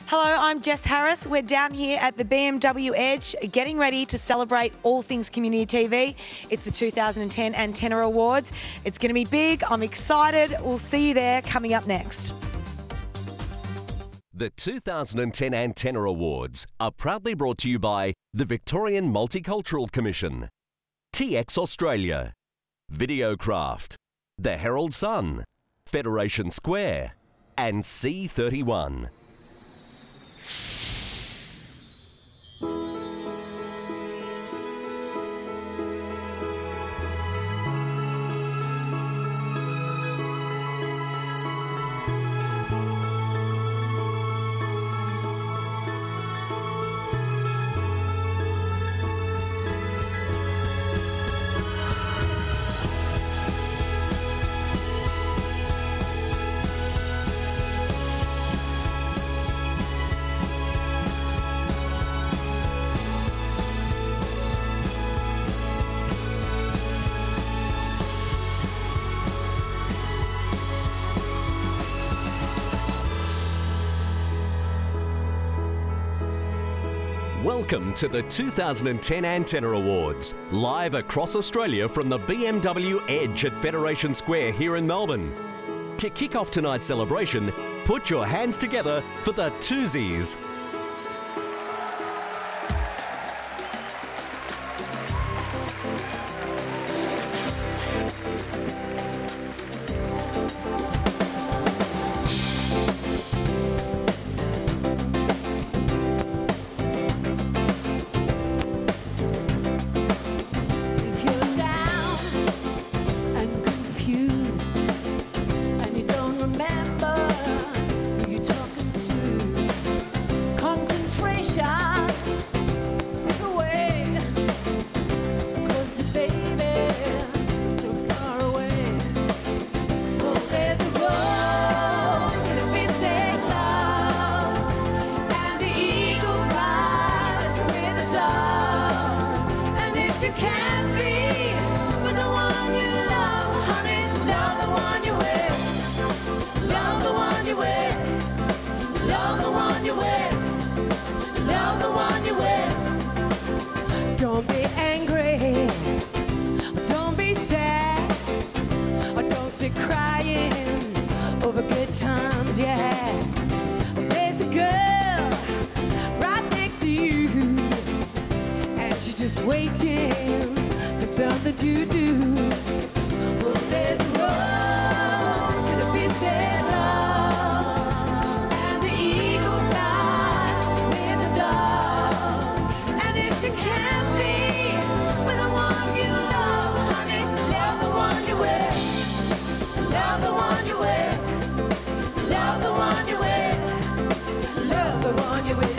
Hello, I'm Jess Harris. We're down here at the BMW Edge getting ready to celebrate all things community TV. It's the 2010 Antenna Awards. It's going to be big. I'm excited. We'll see you there coming up next. The 2010 Antenna Awards are proudly brought to you by the Victorian Multicultural Commission, TX Australia, Videocraft, the Herald Sun, Federation Square and C31. Welcome to the 2010 Antenna Awards, live across Australia from the BMW Edge at Federation Square here in Melbourne. To kick off tonight's celebration, put your hands together for the Twosies. Don't be angry, don't be sad, or don't sit crying over good times, yeah. There's a girl right next to you, and she's just waiting for something to do. Well, there's a rose in a feast of love, and the eagle flies with the dove. And if you can't be with the one you love, honey, love the one you wear. Love the one you wear. Love the one you wear. Love the one you wear.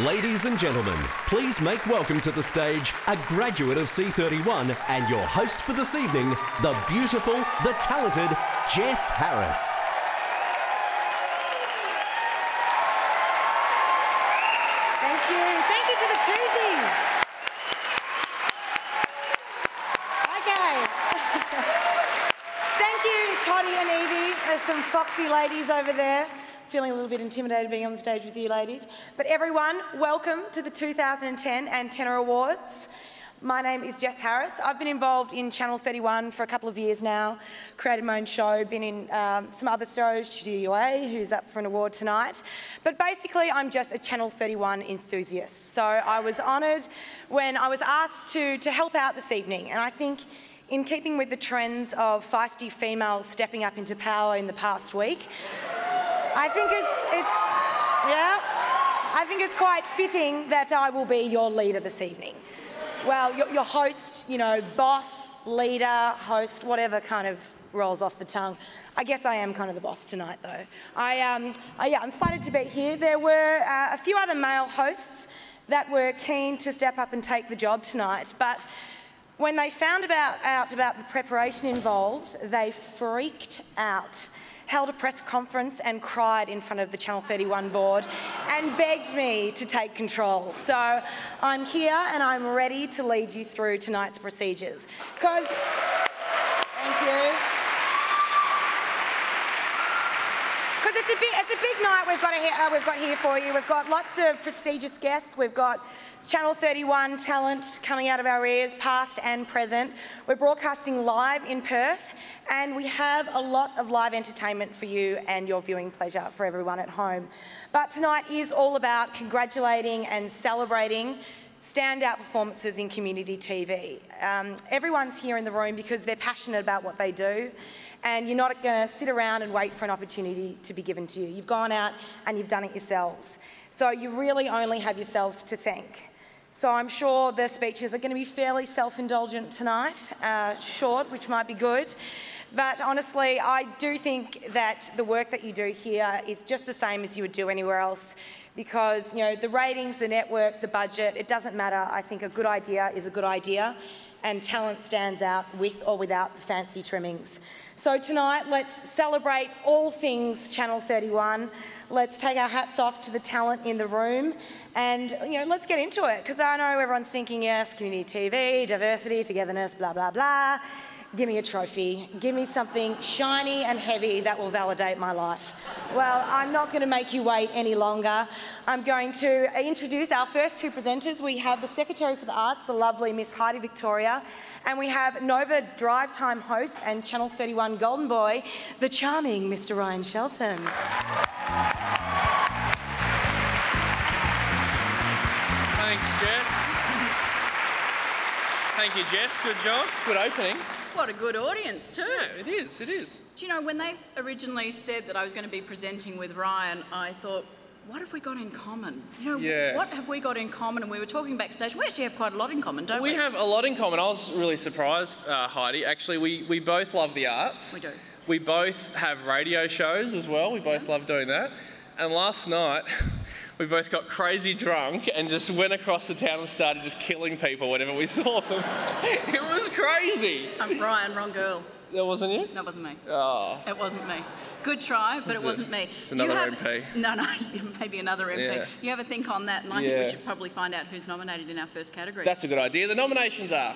Ladies and gentlemen, please make welcome to the stage a graduate of C31 and your host for this evening, the beautiful, the talented Jess Harris. Thank you. Thank you to the twosies. Okay. Thank you, Toddy and Evie. There's some foxy ladies over there. Feeling a little bit intimidated being on the stage with you ladies. But everyone, welcome to the 2010 and Tenor Awards. My name is Jess Harris. I've been involved in Channel 31 for a couple of years now, created my own show, been in some other shows, Studio A, who's up for an award tonight. But basically, I'm just a Channel 31 enthusiast. So I was honoured when I was asked to help out this evening. And I think in keeping with the trends of feisty females stepping up into power in the past week, I think it's quite fitting that I will be your leader this evening. Well, your host, you know, boss, leader, host, whatever kind of rolls off the tongue. I guess I am kind of the boss tonight, though. I'm flattered to be here. There were a few other male hosts that were keen to step up and take the job tonight, but when they found out about the preparation involved, they freaked out, held a press conference and cried in front of the Channel 31 board and begged me to take control. So I'm here and I'm ready to lead you through tonight's procedures. Thank you. Because it's a big night we've got here for you. We've got lots of prestigious guests. We've got Channel 31 talent coming out of our ears, past and present. We're broadcasting live in Perth, and we have a lot of live entertainment for you and your viewing pleasure for everyone at home. But tonight is all about congratulating and celebrating standout performances in community TV. Everyone's here in the room because they're passionate about what they do, and you're not going to sit around and wait for an opportunity to be given to you. You've gone out and you've done it yourselves. So you really only have yourselves to thank. So I'm sure the speeches are going to be fairly self-indulgent tonight, short, which might be good. But honestly, I do think that the work that you do here is just the same as you would do anywhere else, because, you know, the ratings, the network, the budget, it doesn't matter. I think a good idea is a good idea, and talent stands out with or without the fancy trimmings. So tonight, let's celebrate all things Channel 31. Let's take our hats off to the talent in the room and, you know, let's get into it, because I know everyone's thinking, yes, community TV, diversity, togetherness, blah, blah, blah. Give me a trophy. Give me something shiny and heavy that will validate my life. Well, I'm not going to make you wait any longer. I'm going to introduce our first two presenters. We have the Secretary for the Arts, the lovely Miss Heidi Victoria, and we have Nova Drive Time host and Channel 31 Golden Boy, the charming Mr. Ryan Shelton. Thanks, Jess. Thank you, Jess. Good job. Good opening. What a good audience too. Yeah, it is, it is. Do you know, when they originally said that I was going to be presenting with Ryan, I thought, what have we got in common? You know, what have we got in common? And we were talking backstage, we actually have quite a lot in common, don't we? We have a lot in common. I was really surprised, Heidi. Actually, we both love the arts. We do. We both have radio shows as well. We both love doing that. And last night, we both got crazy drunk and just went across the town and started just killing people whenever we saw them. It was crazy. Ryan, wrong girl. That wasn't you? That wasn't me. Oh. It wasn't me. Good try, but it wasn't me. It's another MP. No, maybe another MP. Yeah. You have a think on that, and I think we should probably find out who's nominated in our first category. That's a good idea. The nominations are...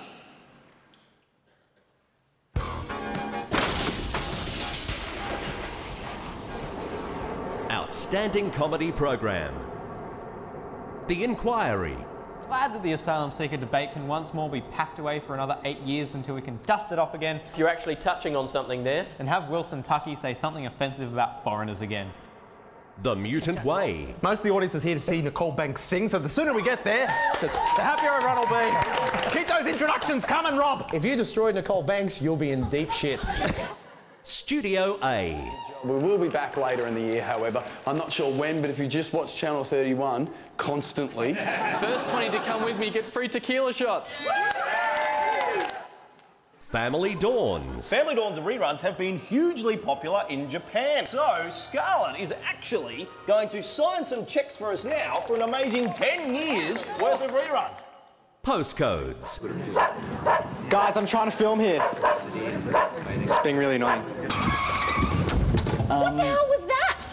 Outstanding Comedy Program. The Inquiry. Glad that the asylum seeker debate can once more be packed away for another 8 years until we can dust it off again. You're actually touching on something there. And have Wilson Tucky say something offensive about foreigners again. The Mutant Way. Most of the audience is here to see Nicole Banks sing, so the sooner we get there, the happier everyone will be. Keep those introductions coming, Rob. If you destroy Nicole Banks, you'll be in deep shit. Studio A. We will be back later in the year, however. I'm not sure when, but if you just watch Channel 31 constantly... First 20 to come with me get free tequila shots. Family Dawns. Family Dawns and reruns have been hugely popular in Japan. So Scarlett is actually going to sign some checks for us now for an amazing 10 years worth of reruns. Postcodes. Guys, I'm trying to film here. It's being really annoying. What the hell was that?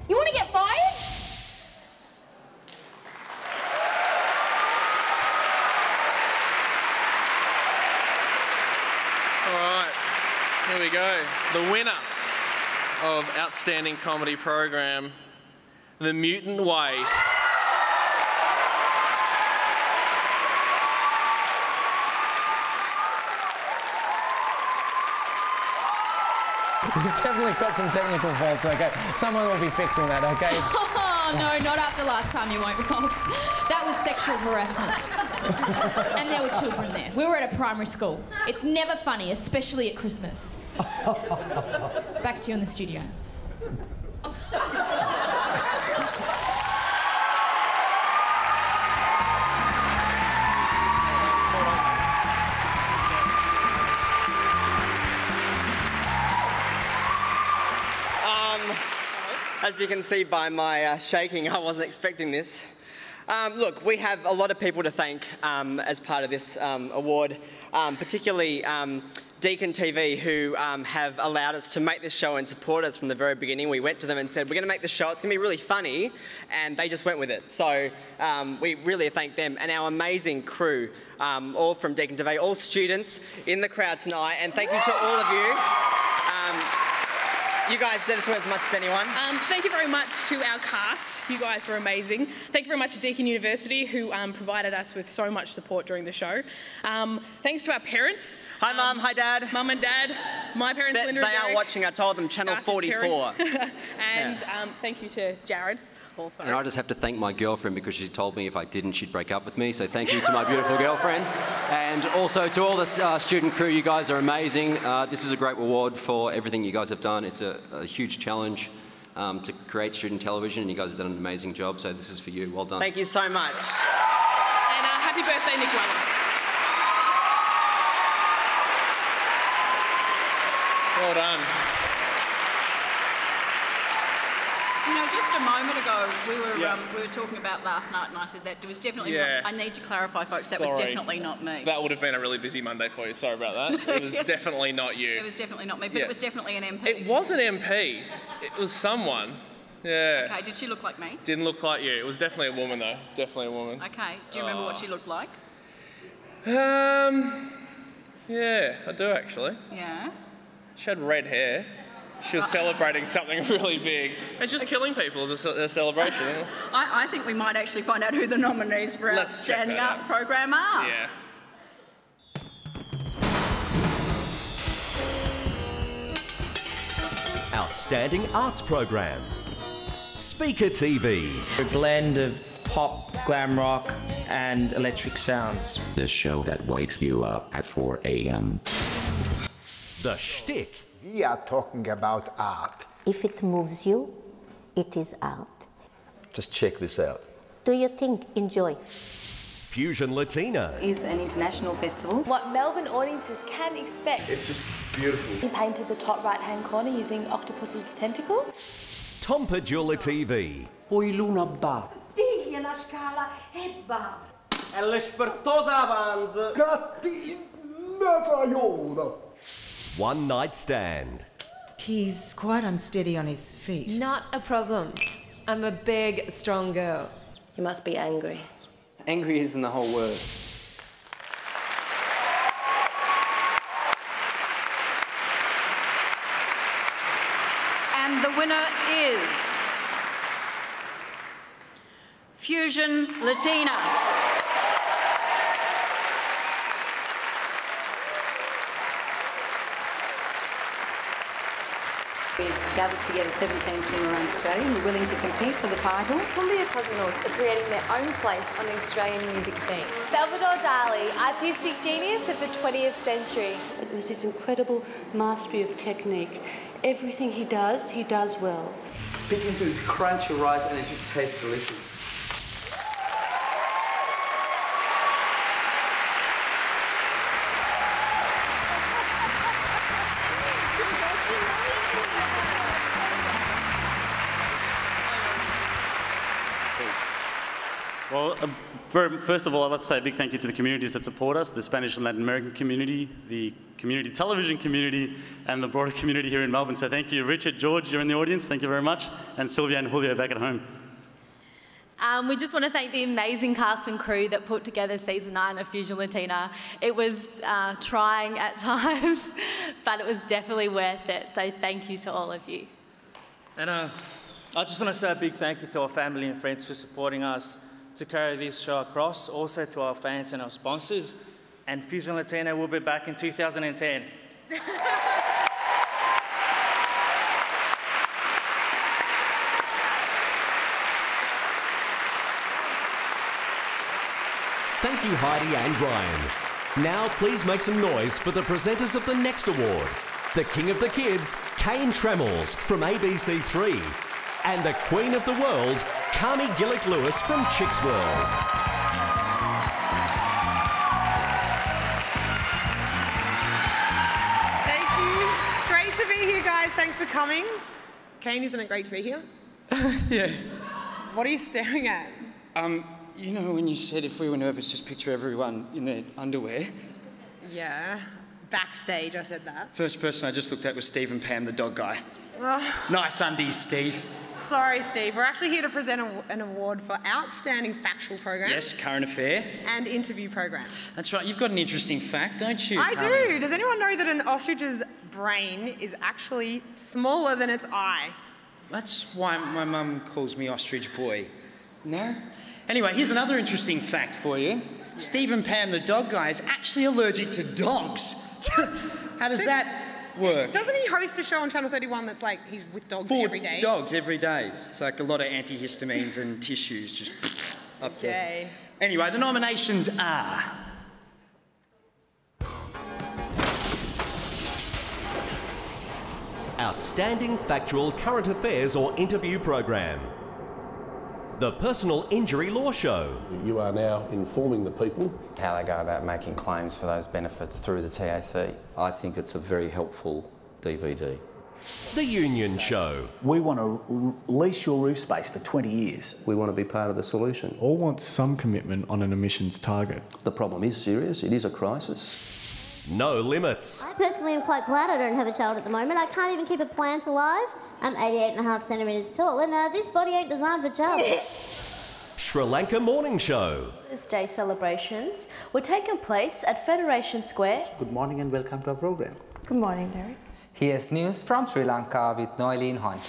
You want to get fired? Here we go. The winner of Outstanding Comedy Program, The Mutant Way. We've definitely got some technical faults, okay? Someone will be fixing that, okay? Oh, no, not after last time you won't, Rob. That was sexual harassment. And there were children there. We were at a primary school. It's never funny, especially at Christmas. Back to you in the studio. As you can see by my shaking, I wasn't expecting this. Look, we have a lot of people to thank as part of this award, particularly Deakin TV, who have allowed us to make this show and support us from the very beginning. We went to them and said, we're going to make the show, it's going to be really funny, and they just went with it. So we really thank them and our amazing crew, all from Deakin TV, all students in the crowd tonight, and thank you to all of you. You guys did this as much as anyone. Thank you very much to our cast. You guys were amazing. Thank you very much to Deakin University, who provided us with so much support during the show. Thanks to our parents. Hi, Mum. Hi, Dad. Mum and Dad. My parents, Linda and They are Derek. watching. I told them, Channel 44. And thank you to Jared. Also. And I just have to thank my girlfriend because she told me if I didn't, she'd break up with me. So thank you to my beautiful girlfriend. And also to all the student crew, you guys are amazing. This is a great reward for everything you guys have done. It's a huge challenge to create student television, and you guys have done an amazing job. So this is for you. Well done. Thank you so much. And happy birthday, Nick Weller. Well done. You know, just a moment ago, we were talking about last night, and I said that it was definitely not, I need to clarify, folks, that was definitely not me. That would have been a really busy Monday for you. Sorry about that. It was definitely not you. It was definitely not me, but it was definitely an MP. It was an MP. It was someone. Yeah. Okay, did she look like me? Didn't look like you. It was definitely a woman, though. Definitely a woman. Okay. Do you remember what she looked like? Yeah, I do actually. Yeah. She had red hair. She was celebrating something really big. It's just killing people as a celebration. I think we might actually find out who the nominees for Outstanding Arts Program are. Yeah. Outstanding Arts Program. Speaker TV. A blend of pop, glam rock and electric sounds. The show that wakes you up at 4 a.m. The Shtick. We are talking about art. If it moves you, it is art. Just check this out. Do you think? Enjoy. Fusion Latina. Is an international festival. What Melbourne audiences can expect. It's just beautiful. He painted the top right-hand corner using octopus's tentacle. Tompadula TV. Poi luna ba. Figlia la scala e va. E l'espertosa avanza. Catti in One Night Stand. He's quite unsteady on his feet. Not a problem. I'm a big, strong girl. You must be angry. Angry isn't the whole word. And the winner is Fusion Latina. We've gathered together 7 teams from around Australia who are willing to compete for the title. Columbia cosmonauts are creating their own place on the Australian music scene. Salvador Dali, artistic genius of the 20th century. It was his incredible mastery of technique. Everything he does well. Bit into his crunchy rice and it just tastes delicious. Well, first of all, I'd like to say a big thank you to the communities that support us, the Spanish and Latin American community, the community television community, and the broader community here in Melbourne. So thank you, Richard, George, you're in the audience, thank you very much, and Sylvia and Julio back at home. We just want to thank the amazing cast and crew that put together season 9 of Fusion Latina. It was trying at times, but it was definitely worth it. So thank you to all of you. And I just want to say a big thank you to our family and friends for supporting us to carry this show across, also to our fans and our sponsors. And Fusion Latina will be back in 2010. Thank you, Heidi and Ryan. Now, please make some noise for the presenters of the next award. The King of the Kids, Kane Tremels from ABC3. And the Queen of the World, Carmi Gillick-Lewis from Chicks World. Thank you. It's great to be here, guys. Thanks for coming. Kane, isn't it great to be here? Yeah. What are you staring at? You know when you said if we were nervous, just picture everyone in their underwear? Yeah. Backstage, I said that. First person I just looked at was Steve and Pam, the dog guy. Nice undies, Steve. Sorry, Steve. We're actually here to present an award for Outstanding Factual Program. Yes, current affair. And Interview Program. That's right. You've got an interesting fact, don't you? I do. Does anyone know that an ostrich's brain is actually smaller than its eye? That's why my mum calls me Ostrich Boy. No? Anyway, here's another interesting fact for you. Yeah. Steve and Pam, the dog guy, is actually allergic to dogs. How does that work? Doesn't he host a show on Channel 31 that's like he's with dogs every day? Dogs every day. It's like a lot of antihistamines and tissues just up there. Anyway, the nominations are... Outstanding Factual Current Affairs or Interview Program. The Personal Injury Law Show. You are now informing the people how they go about making claims for those benefits through the TAC. I think it's a very helpful DVD. The Union Show. We want to lease your roof space for 20 years. We want to be part of the solution. All want some commitment on an emissions target. The problem is serious. It is a crisis. No Limits. I personally am quite glad I don't have a child at the moment. I can't even keep a plant alive. I'm 88.5 centimetres tall, and this body ain't designed for children. Sri Lanka Morning Show. Mother's Day celebrations were taking place at Federation Square. Good morning and welcome to our program. Good morning, Derek. Here's news from Sri Lanka with Noeline Hunt.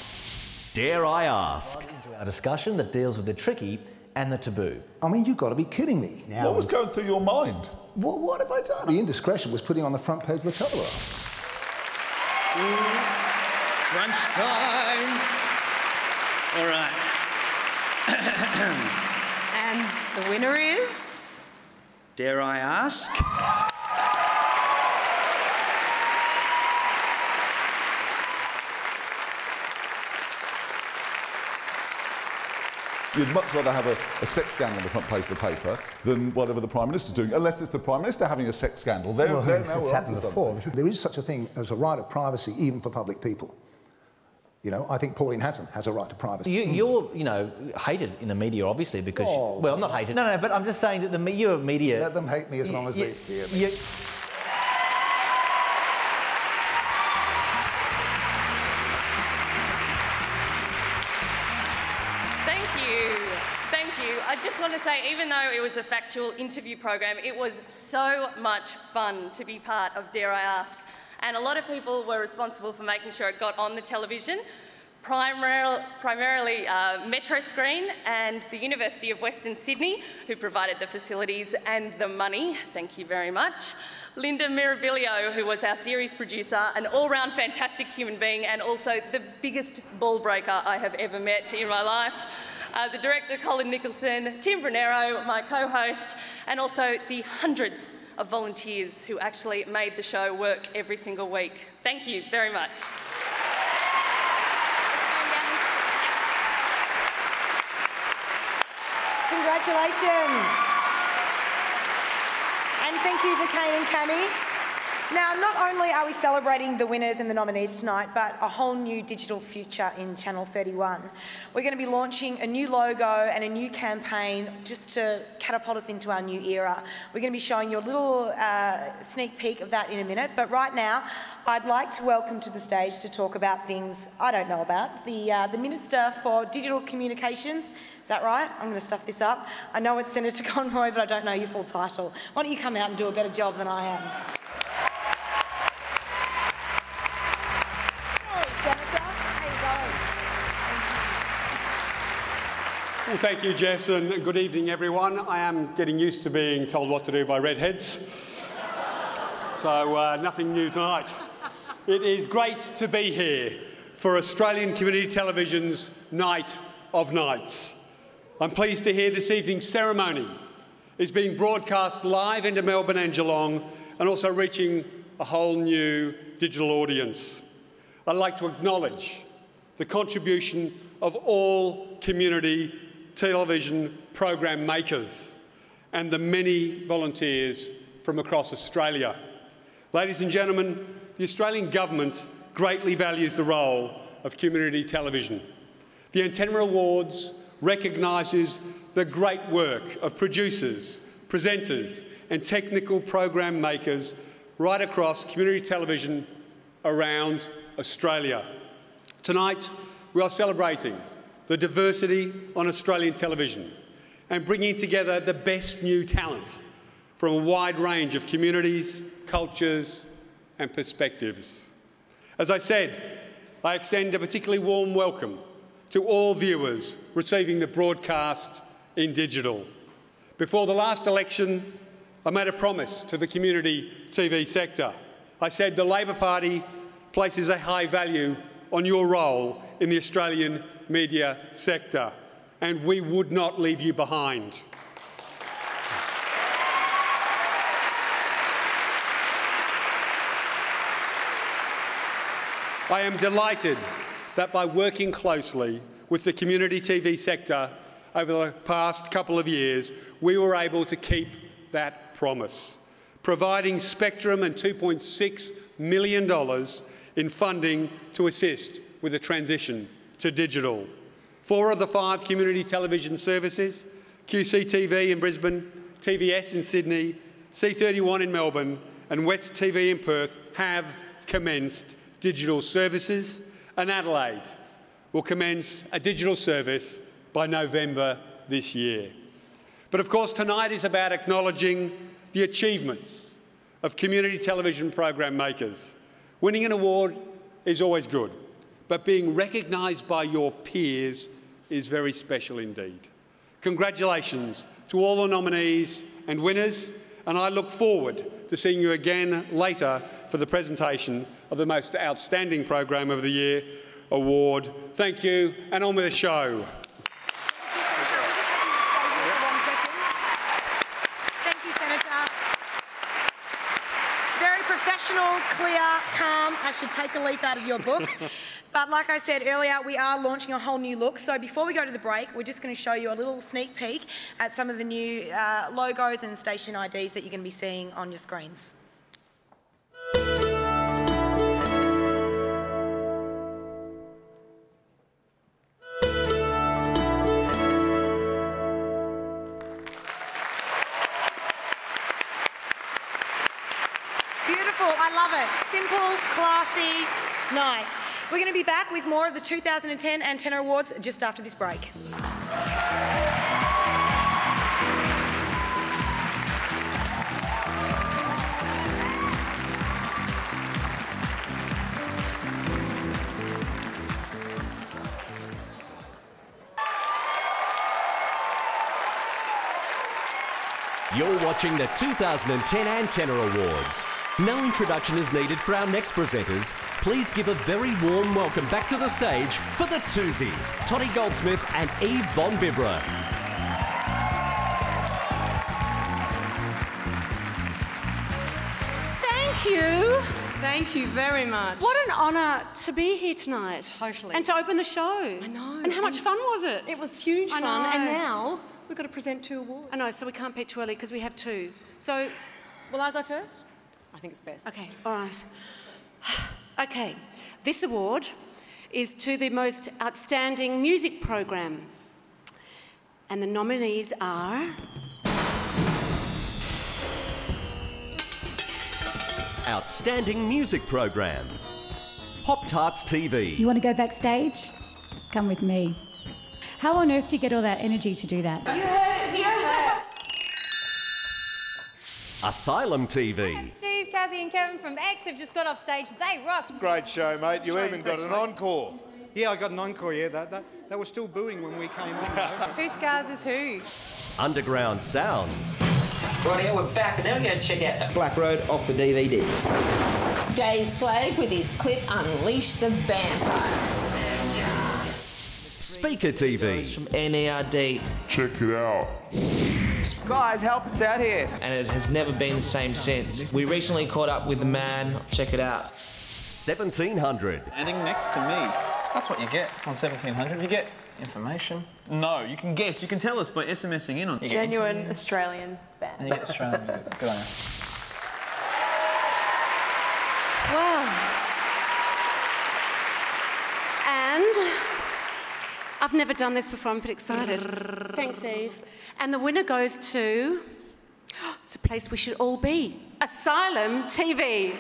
Dare I Ask? Into our discussion that deals with the tricky and the taboo. I mean, you've got to be kidding me. Now, what was going through your mind? What have I done? The indiscretion was putting on the front page of the Telegraph. Crunch time! All right. And the winner is... Dare I ask? You'd much rather have a sex scandal on the front page of the paper than whatever the Prime Minister's doing, unless it's the Prime Minister having a sex scandal. It's happened before. There is such a thing as a right of privacy, even for public people. You know, I think Pauline Hanson has a right to privacy. You're, hated in the media, obviously, because... well, not hated. No, but I'm just saying that your media... Let them hate me as long as they fear me. I just want to say, even though it was a factual interview program, it was so much fun to be part of Dare I Ask. And a lot of people were responsible for making sure it got on the television, primarily Metro Screen and the University of Western Sydney, who provided the facilities and the money. Thank you very much. Linda Mirabilio, who was our series producer, an all-round fantastic human being and also the biggest ball breaker I have ever met in my life. The director, Colin Nicholson, Tim Brunero, my co-host, and also the hundreds of volunteers who actually made the show work every single week. Thank you very much. Congratulations. And thank you to Kay and Cammy. Now, not only are we celebrating the winners and the nominees tonight, but a whole new digital future in Channel 31. We're going to be launching a new logo and a new campaign just to catapult us into our new era. We're going to be showing you a little sneak peek of that in a minute, but right now, I'd like to welcome to the stage to talk about things I don't know about, the Minister for Digital Communications. Is that right? I'm going to stuff this up. I know it's Senator Conroy, but I don't know your full title. Why don't you come out and do a better job than I am? Well, thank you, Jess, and good evening, everyone. I am getting used to being told what to do by redheads, so nothing new tonight. It is great to be here for Australian Community Television's Night of Nights. I'm pleased to hear this evening's ceremony is being broadcast live into Melbourne and Geelong and also reaching a whole new digital audience. I'd like to acknowledge the contribution of all community television program makers and the many volunteers from across Australia. Ladies and gentlemen, the Australian Government greatly values the role of community television. The Antenna Awards recognises the great work of producers, presenters and technical program makers right across community television around Australia. Tonight, we are celebrating the diversity on Australian television and bringing together the best new talent from a wide range of communities, cultures and perspectives. As I said, I extend a particularly warm welcome to all viewers receiving the broadcast in digital. Before the last election, I made a promise to the community TV sector. I said the Labor Party places a high value on your role in the Australian media sector, and we would not leave you behind. I am delighted that by working closely with the community TV sector over the past couple of years, we were able to keep that promise, providing Spectrum and $2.6 million in funding to assist with the transition to digital. 4 of the 5 community television services, QCTV in Brisbane, TVS in Sydney, C31 in Melbourne and West TV in Perth have commenced digital services, and Adelaide will commence a digital service by November this year. But of course, tonight is about acknowledging the achievements of community television program makers. Winning an award is always good, but being recognised by your peers is very special indeed. Congratulations to all the nominees and winners, and I look forward to seeing you again later for the presentation of the Most Outstanding Program of the Year award. Thank you, and on with the show. Thank you, Senator. Very professional, clear, calm. I should take a leaf out of your book. But like I said earlier, we are launching a whole new look. So before we go to the break, we're just going to show you a little sneak peek at some of the new logos and station IDs that you're going to be seeing on your screens. Beautiful, I love it. Simple, classy, nice. We're going to be back with more of the 2010 Antenna Awards just after this break. You're watching the 2010 Antenna Awards. No introduction is needed for our next presenters. Please give a very warm welcome back to the stage for the Twosies, Toddy Goldsmith and Eve Von Bibra. Thank you. Thank you very much. What an honour to be here tonight. Totally. And to open the show. I know. And how much fun was it? It was huge fun. know. And now we've got to present 2 awards. I know, so we can't pick too early because we have 2. So, will I go first? I think it's best. Okay, all right. Okay, this award is to the most outstanding music program. And the nominees are... Outstanding Music Program. Pop-Tarts TV. You want to go backstage? Come with me. How on earth do you get all that energy to do that? You heard it here. Asylum TV. Steve, Kathy and Kevin from X have just got off stage. They rocked. Great show, mate. You even got an encore. Yeah, I got an encore, yeah. They were still booing when we came on. Who scars is who? Underground Sounds. Right here, we're back, and now we're going to check out Black Road off the DVD. Dave Slag with his clip Unleash the Vampire. Speaker TV. From NERD. Check it out. Guys, help us out here. And it has never been the same since. We recently caught up with the man. Check it out. 1700. Standing next to me. That's what you get on 1700. You get information. No, you can guess. You can tell us by SMSing in on. You Genuine Australian band. And you get Australian music. Good on you. Well, and I've never done this before. I'm a bit excited. Thanks, Eve. And the winner goes to... It's a place we should all be. Asylum TV.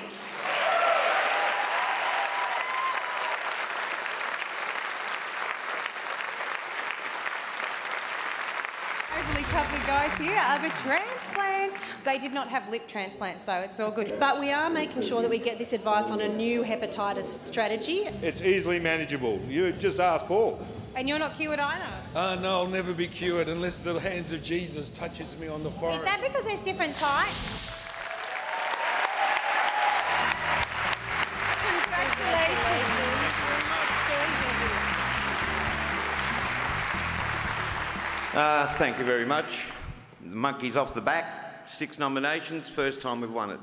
Overly cuddly guys here are the transplants. They did not have lip transplants, though. It's all good. But we are making sure that we get this advice on a new hepatitis strategy. It's easily manageable. You just ask Paul. And you're not cured either. No, I'll never be cured unless the hands of Jesus touches me on the forehead. Is that because there's different types? Thank you very much. The monkey's off the back. 6 nominations, first time we've won it.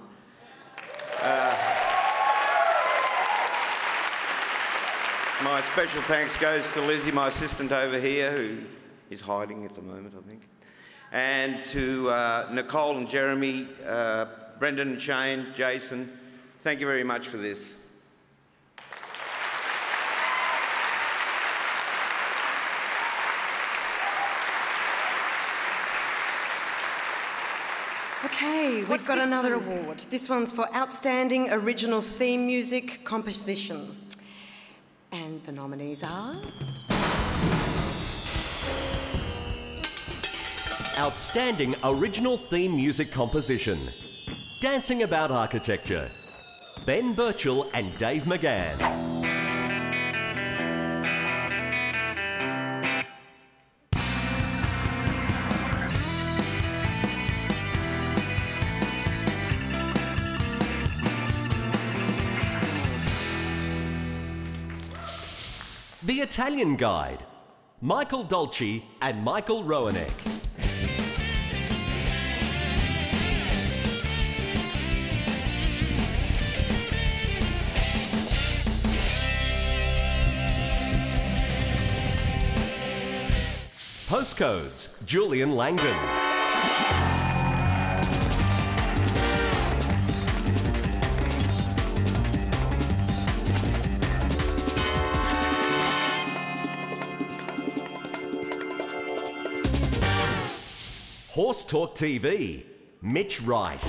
My special thanks goes to Lizzie, my assistant over here, who is hiding at the moment, I think. And to Nicole and Jeremy, Brendan and Shane, Jason, thank you very much for this. Okay, we've got another award. This one's for Outstanding Original Theme Music Composition. And the nominees are... Outstanding Original Theme Music Composition. Dancing About Architecture. Ben Birchall and Dave McGann. The Italian Guide. Michael Dolce and Michael Rowanek. Postcodes, Julian Langdon. Horse Talk TV, Mitch Wright.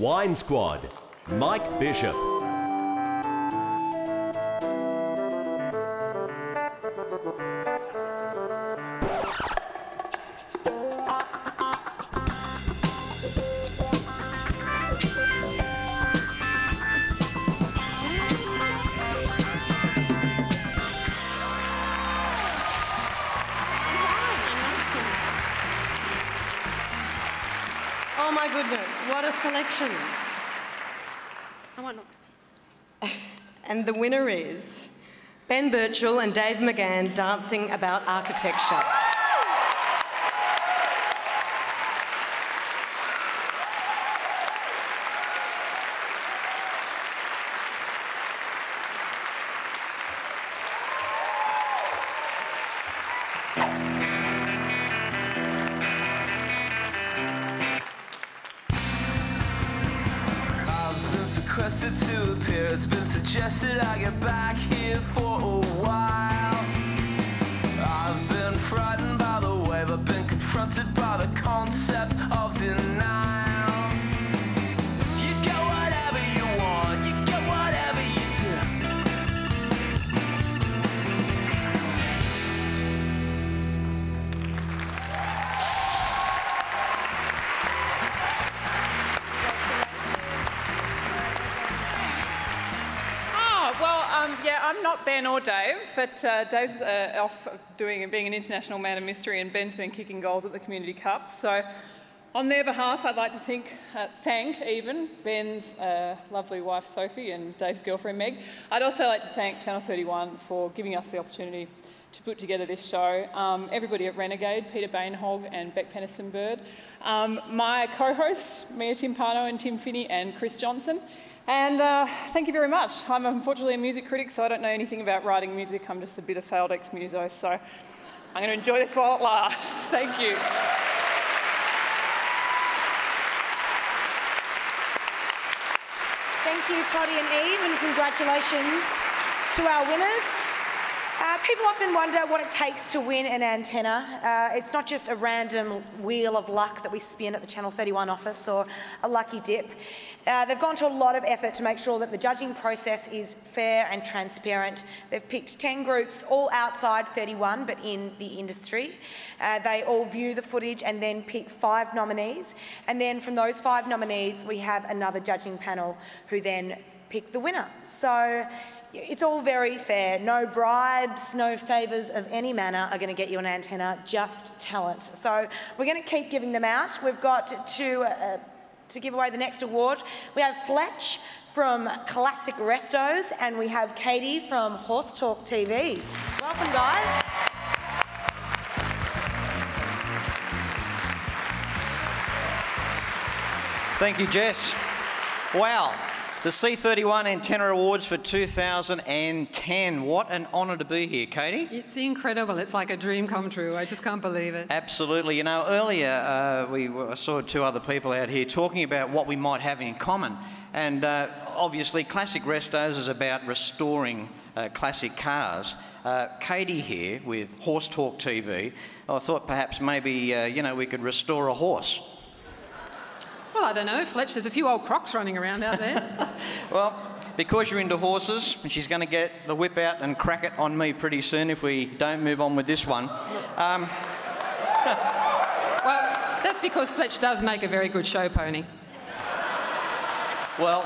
Wine Squad, Mike Bishop. Oh my goodness, what a selection. I want not. And the winner is Ben Birchall and Dave McGann, Dancing About Architecture. to appear. It's been suggested I get back here for a while. I've been frightened by the wave, I've been confronted by the concept of denial. You get whatever you want, you get whatever you do. Yeah, I'm not Ben or Dave, but Dave's off being an international man of mystery, and Ben's been kicking goals at the Community Cup. So on their behalf, I'd like to thank Ben's lovely wife Sophie and Dave's girlfriend Meg. I'd also like to thank Channel 31 for giving us the opportunity to put together this show. Everybody at Renegade, Peter Bainhog and Beck Penniston-Bird. My co-hosts, Mia Timpano and Tim Finney and Chris Johnson. And thank you very much. I'm unfortunately a music critic, so I don't know anything about writing music. I'm just a bit of failed ex-muso, so I'm going to enjoy this while it lasts. Thank you. Thank you, Toddy and Eve, and congratulations to our winners. People often wonder what it takes to win an antenna. It's not just a random wheel of luck that we spin at the Channel 31 office or a lucky dip. They've gone to a lot of effort to make sure that the judging process is fair and transparent. They've picked 10 groups, all outside 31, but in the industry. They all view the footage and then pick 5 nominees. And then from those 5 nominees, we have another judging panel who then pick the winner. So it's all very fair. No bribes, no favours of any manner are going to get you an antenna, just talent. So we're going to keep giving them out. We've got to give away the next award. We have Fletch from Classic Restos, and we have Katie from Horse Talk TV. Welcome, guys. Thank you, Jess. Wow. The C31 Antenna Awards for 2010. What an honour to be here, Katie. It's incredible. It's like a dream come true. I just can't believe it. Absolutely. You know, earlier I saw 2 other people out here talking about what we might have in common. And obviously, Classic Restos is about restoring classic cars. Katie here with Horse Talk TV, I thought perhaps maybe, you know, we could restore a horse. Well, I don't know, Fletch, there's a few old crocs running around out there. Well, because you're into horses, and she's going to get the whip out and crack it on me pretty soon if we don't move on with this one. Well, that's because Fletch does make a very good show pony. Well,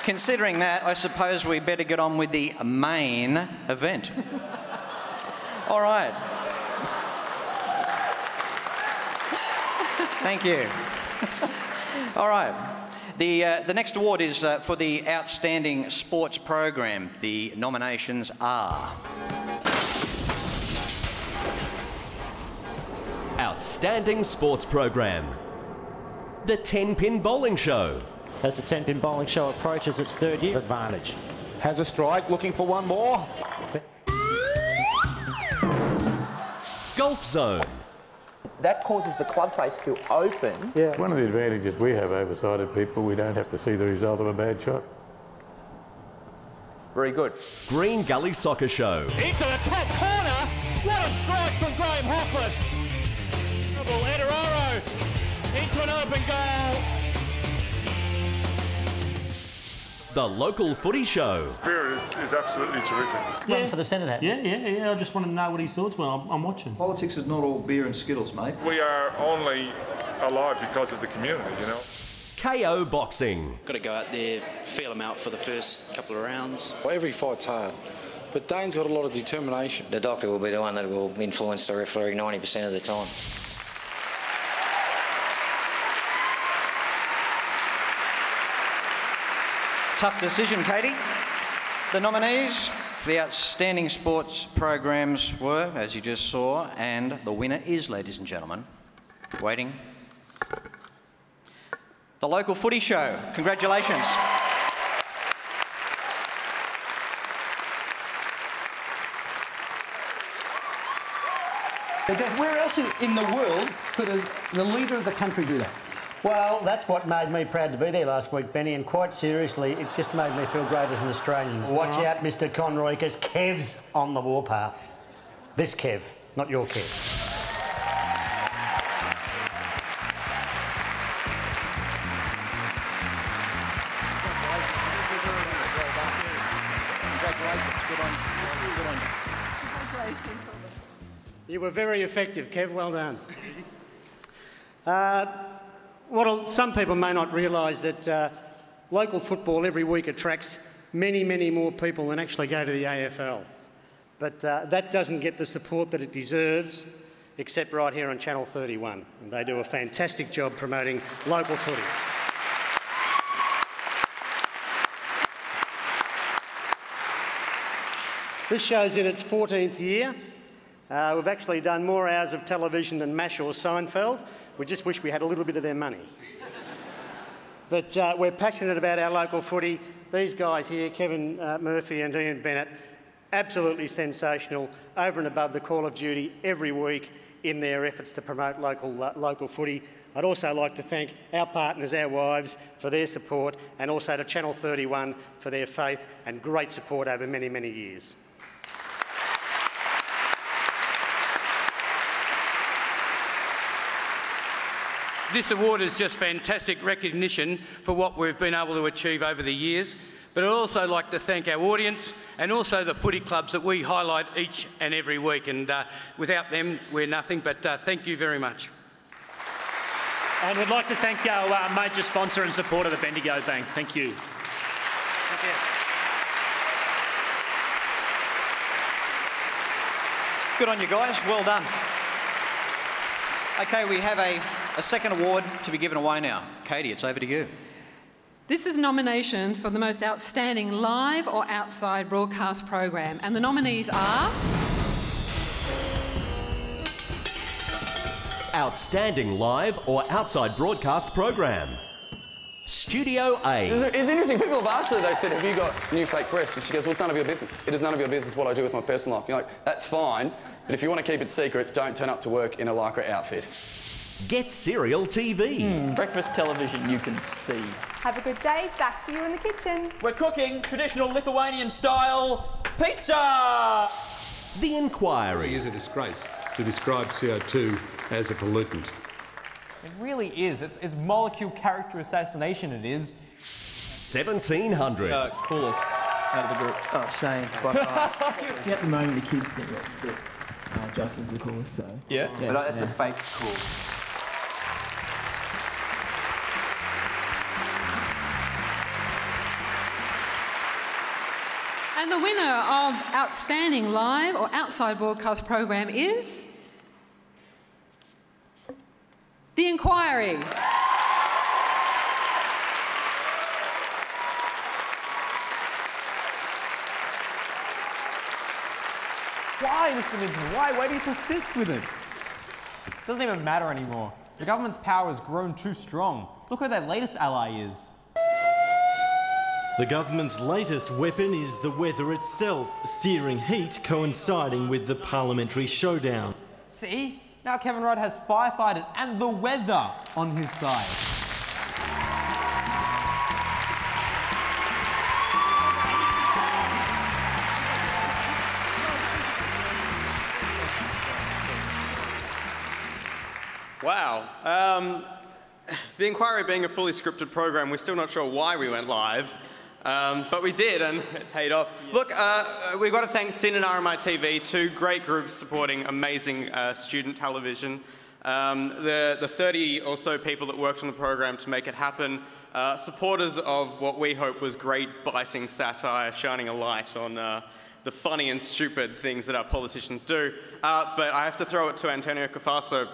considering that, I suppose we better get on with the main event. All right. Thank you. All right. The next award is for the Outstanding Sports Program. The nominations are... Outstanding Sports Program. The 10-Pin Bowling Show. As the 10-Pin Bowling Show approaches its 3rd year, advantage. Has a strike, looking for one more. Golf Zone. That causes the club face to open. Yeah. One of the advantages we have over sighted people, we don't have to see the result of a bad shot. Very good. Green Gully Soccer Show. Into the top corner. What a strike from Graham Hoffman. Edararo into an open goal. The Local Footy Show. Spirit is absolutely terrific. Run for the centre hat. Yeah. I just want to know what his thoughts were. I'm watching. Politics is not all beer and Skittles, mate. We are only alive because of the community, you know. KO Boxing. Got to go out there, feel them out for the first couple of rounds. Every fight's hard, but Dane's got a lot of determination. The doctor will be the one that will influence the referee 90% of the time. Tough decision, Katie. The nominees for the Outstanding Sports Programs were, as you just saw, and the winner is, ladies and gentlemen, waiting, the Local Footy Show. Congratulations. Where else in the world could the leader of the country do that? Well, that's what made me proud to be there last week, Benny, and quite seriously, it just made me feel great as an Australian. Watch out, Mr Conroy, because Kev's on the warpath. This Kev, not your Kev. You were very effective, Kev. Well done. Some people may not realise that local football every week attracts many, many more people than actually go to the AFL. But that doesn't get the support that it deserves, except right here on Channel 31. And they do a fantastic job promoting local footy. This show's in its 14th year. We've actually done more hours of television than MASH or Seinfeld. We just wish we had a little bit of their money. But we're passionate about our local footy. These guys here, Kevin Murphy and Ian Bennett, absolutely sensational, over and above the call of duty every week in their efforts to promote local footy. I'd also like to thank our partners, our wives, for their support, and also to Channel 31 for their faith and great support over many, many years. This award is just fantastic recognition for what we've been able to achieve over the years. But I'd also like to thank our audience and also the footy clubs that we highlight each and every week. And without them, we're nothing. But thank you very much. And we'd like to thank our major sponsor and supporter, the Bendigo Bank. Thank you. Thank you. Good on you guys, well done. Okay, we have a second award to be given away now. Katie, it's over to you. This is nominations for the most outstanding live or outside broadcast program, and the nominees are... Outstanding live or outside broadcast program. Studio A. It's interesting, people have asked her, they said, have you got new fake breasts? And she goes, well, it's none of your business. It is none of your business what I do with my personal life. You're like, that's fine, but if you want to keep it secret, don't turn up to work in a lycra outfit. Get Serial TV. Breakfast television you can see. Have a good day. Back to you in the kitchen. We're cooking traditional Lithuanian-style pizza! The Inquiry. It is a disgrace to describe CO2 as a pollutant. It really is. It's molecule character assassination, it is. 1700. Coolest out of the group. Oh, shame. By far. At the moment, the kids think that Justin's the coolest, so... Yeah. But that's a fake cool. And the winner of Outstanding Live or Outside Broadcast Program is... The Inquiry. Why, Mr. Minton? Why do you persist with it? It doesn't even matter anymore. The government's power has grown too strong. Look who their latest ally is. The government's latest weapon is the weather itself, searing heat coinciding with the parliamentary showdown. See? Now Kevin Rudd has firefighters and the weather on his side. Wow. The Inquiry being a fully scripted program, we're still not sure why we went live. But we did, and it paid off. Yeah. Look, we've got to thank SYN and RMI TV, two great groups supporting amazing student television. The 30 or so people that worked on the program to make it happen, supporters of what we hope was great biting satire, shining a light on the funny and stupid things that our politicians do. But I have to throw it to Antonio Cafaso,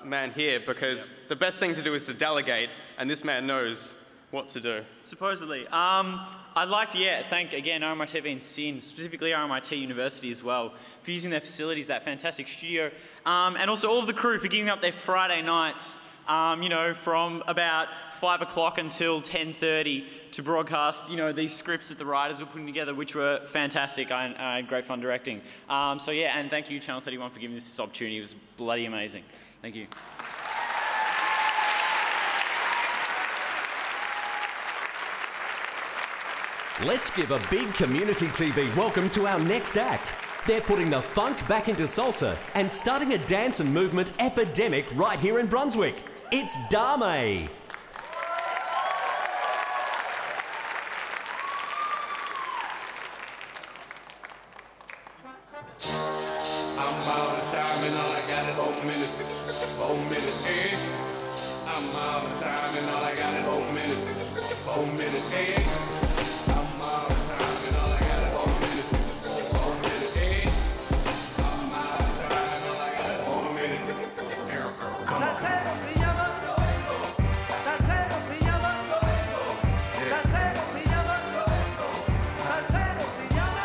man here, because the best thing to do is to delegate, and this man knows what to do. Supposedly. I'd like to, thank again RMIT and SYN, specifically RMIT University as well, for using their facilities, that fantastic studio, and also all of the crew for giving up their Friday nights, you know, from about 5 o'clock until 10:30 to broadcast, you know, these scripts that the writers were putting together, which were fantastic. I had great fun directing. So yeah, and thank you Channel 31 for giving us this opportunity. It was bloody amazing. Thank you. Let's give a big community TV welcome to our next act. They're putting the funk back into salsa and starting a dance and movement epidemic right here in Brunswick. It's Dame. I'm out of time and all I got is 4 minutes. 4 minutes, eh? I'm out of time and all I got is 4 minutes. 4 minutes, eh? I'm out of time and all I got is 4 minutes. 4 minutes, eh? I'm out of time and all I got is 4 minutes. Salsero se llama, salsero se llama, salsero se llama, salsero se llama.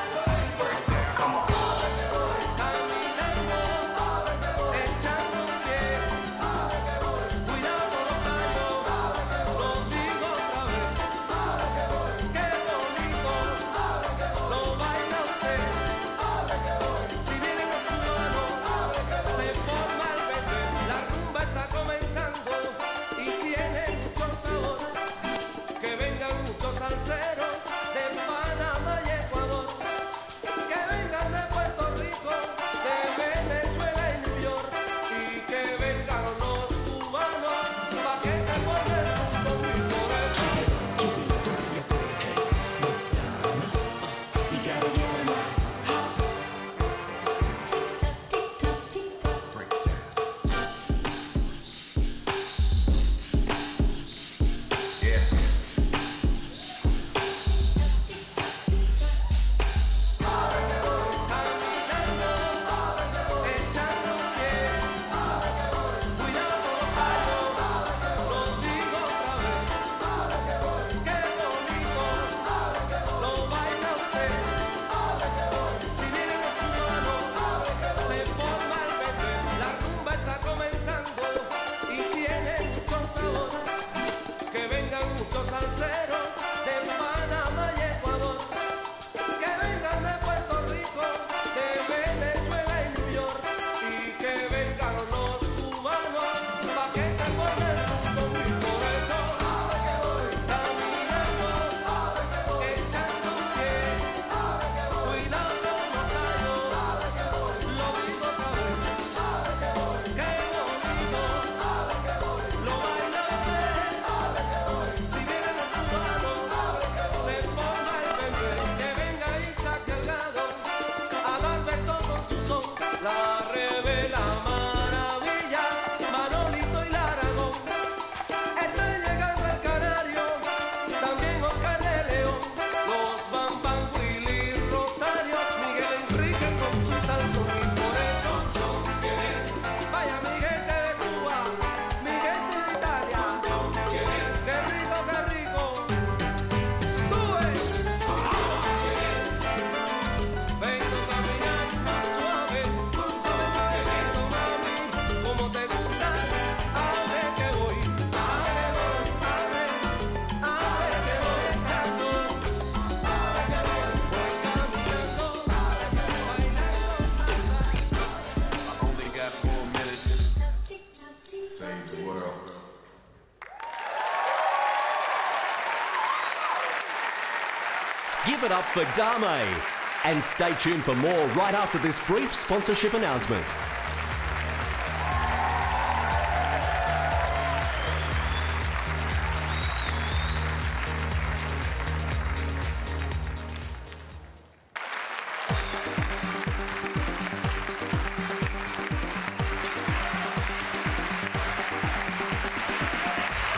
Give it up for Dame. And stay tuned for more right after this brief sponsorship announcement.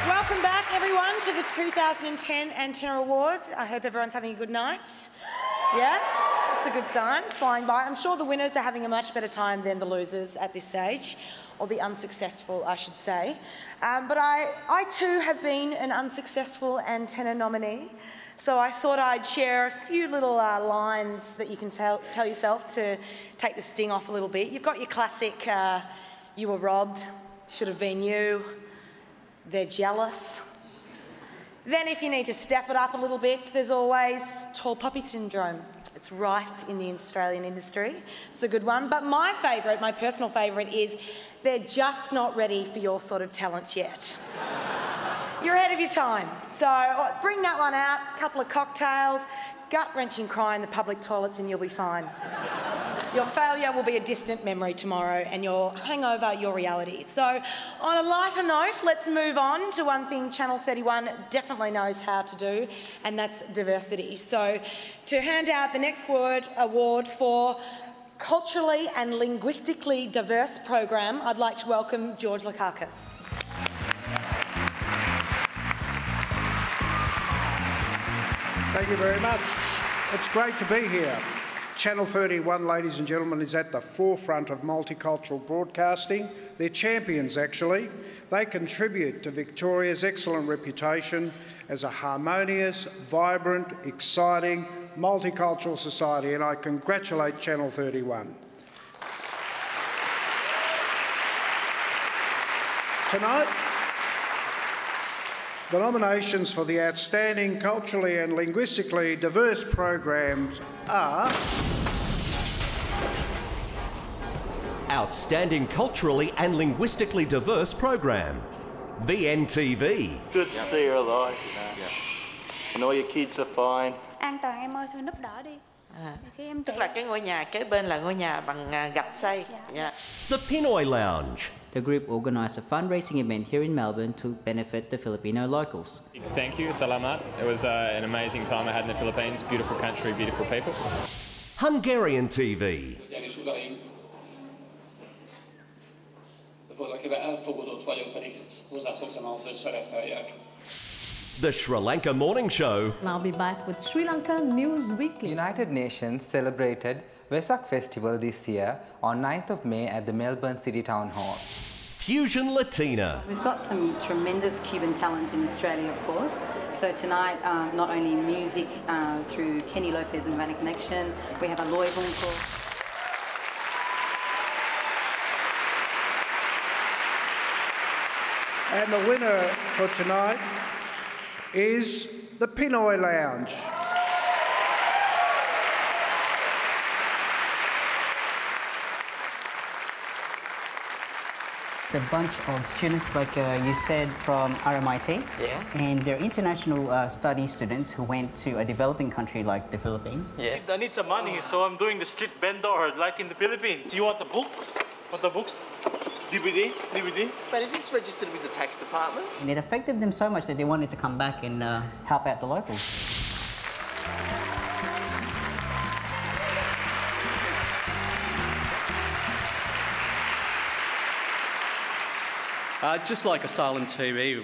Welcome back, everyone, to the 2010 Antenna Awards. I hope everyone's having a good night. Yes, it's a good sign. It's flying by. I'm sure the winners are having a much better time than the losers at this stage, or the unsuccessful, I should say. But I too have been an unsuccessful Antenna nominee, so I thought I'd share a few little lines that you can tell yourself to take the sting off a little bit. You've got your classic, you were robbed, should have been you, they're jealous. Then if you need to step it up a little bit, there's always tall poppy syndrome. It's rife in the Australian industry. It's a good one. But my favourite, my personal favourite is they're just not ready for your sort of talent yet. You're ahead of your time. So bring that one out, a couple of cocktails, gut-wrenching cry in the public toilets and you'll be fine. Your failure will be a distant memory tomorrow and your hangover, your reality. So on a lighter note, let's move on to one thing Channel 31 definitely knows how to do, and that's diversity. So to hand out the next award for Culturally and Linguistically Diverse program, I'd like to welcome George Lakakis. Thank you very much. It's great to be here. Channel 31, ladies and gentlemen, is at the forefront of multicultural broadcasting. They're champions, actually. They contribute to Victoria's excellent reputation as a harmonious, vibrant, exciting, multicultural society, and I congratulate Channel 31. Tonight, the nominations for the Outstanding Culturally and Linguistically Diverse programs are... Outstanding Culturally and Linguistically Diverse program, VNTV. Good to see you alive, you know. And all your kids are fine. An toàn em ơi, thôi núp đỏ đi. Khi em Tức là cái ngôi nhà kế bên là ngôi nhà bằng gạch xây. Yeah. The Pinoy Lounge. The group organised a fundraising event here in Melbourne to benefit the Filipino locals. Thank you, salamat. It was an amazing time I had in the Philippines. Beautiful country, beautiful people. Hungarian TV. The Sri Lanka Morning Show. I'll be back with Sri Lanka News Weekly. United Nations celebrated Vesak Festival this year on 9th of May at the Melbourne City Town Hall. Fusion Latina. We've got some tremendous Cuban talent in Australia, of course. So tonight, not only music through Kenny Lopez and Havana Connection, we have Aloy Bunko. And the winner for tonight is the Pinoy Lounge. It's a bunch of students, like you said, from RMIT. Yeah. And they're international study students who went to a developing country like the Philippines. Yeah. I need some money, so I'm doing the street vendor like in the Philippines. You want the book? Want the books? DVD? But is this registered with the tax department? And it affected them so much that they wanted to come back and help out the locals. Just like Asylum TV,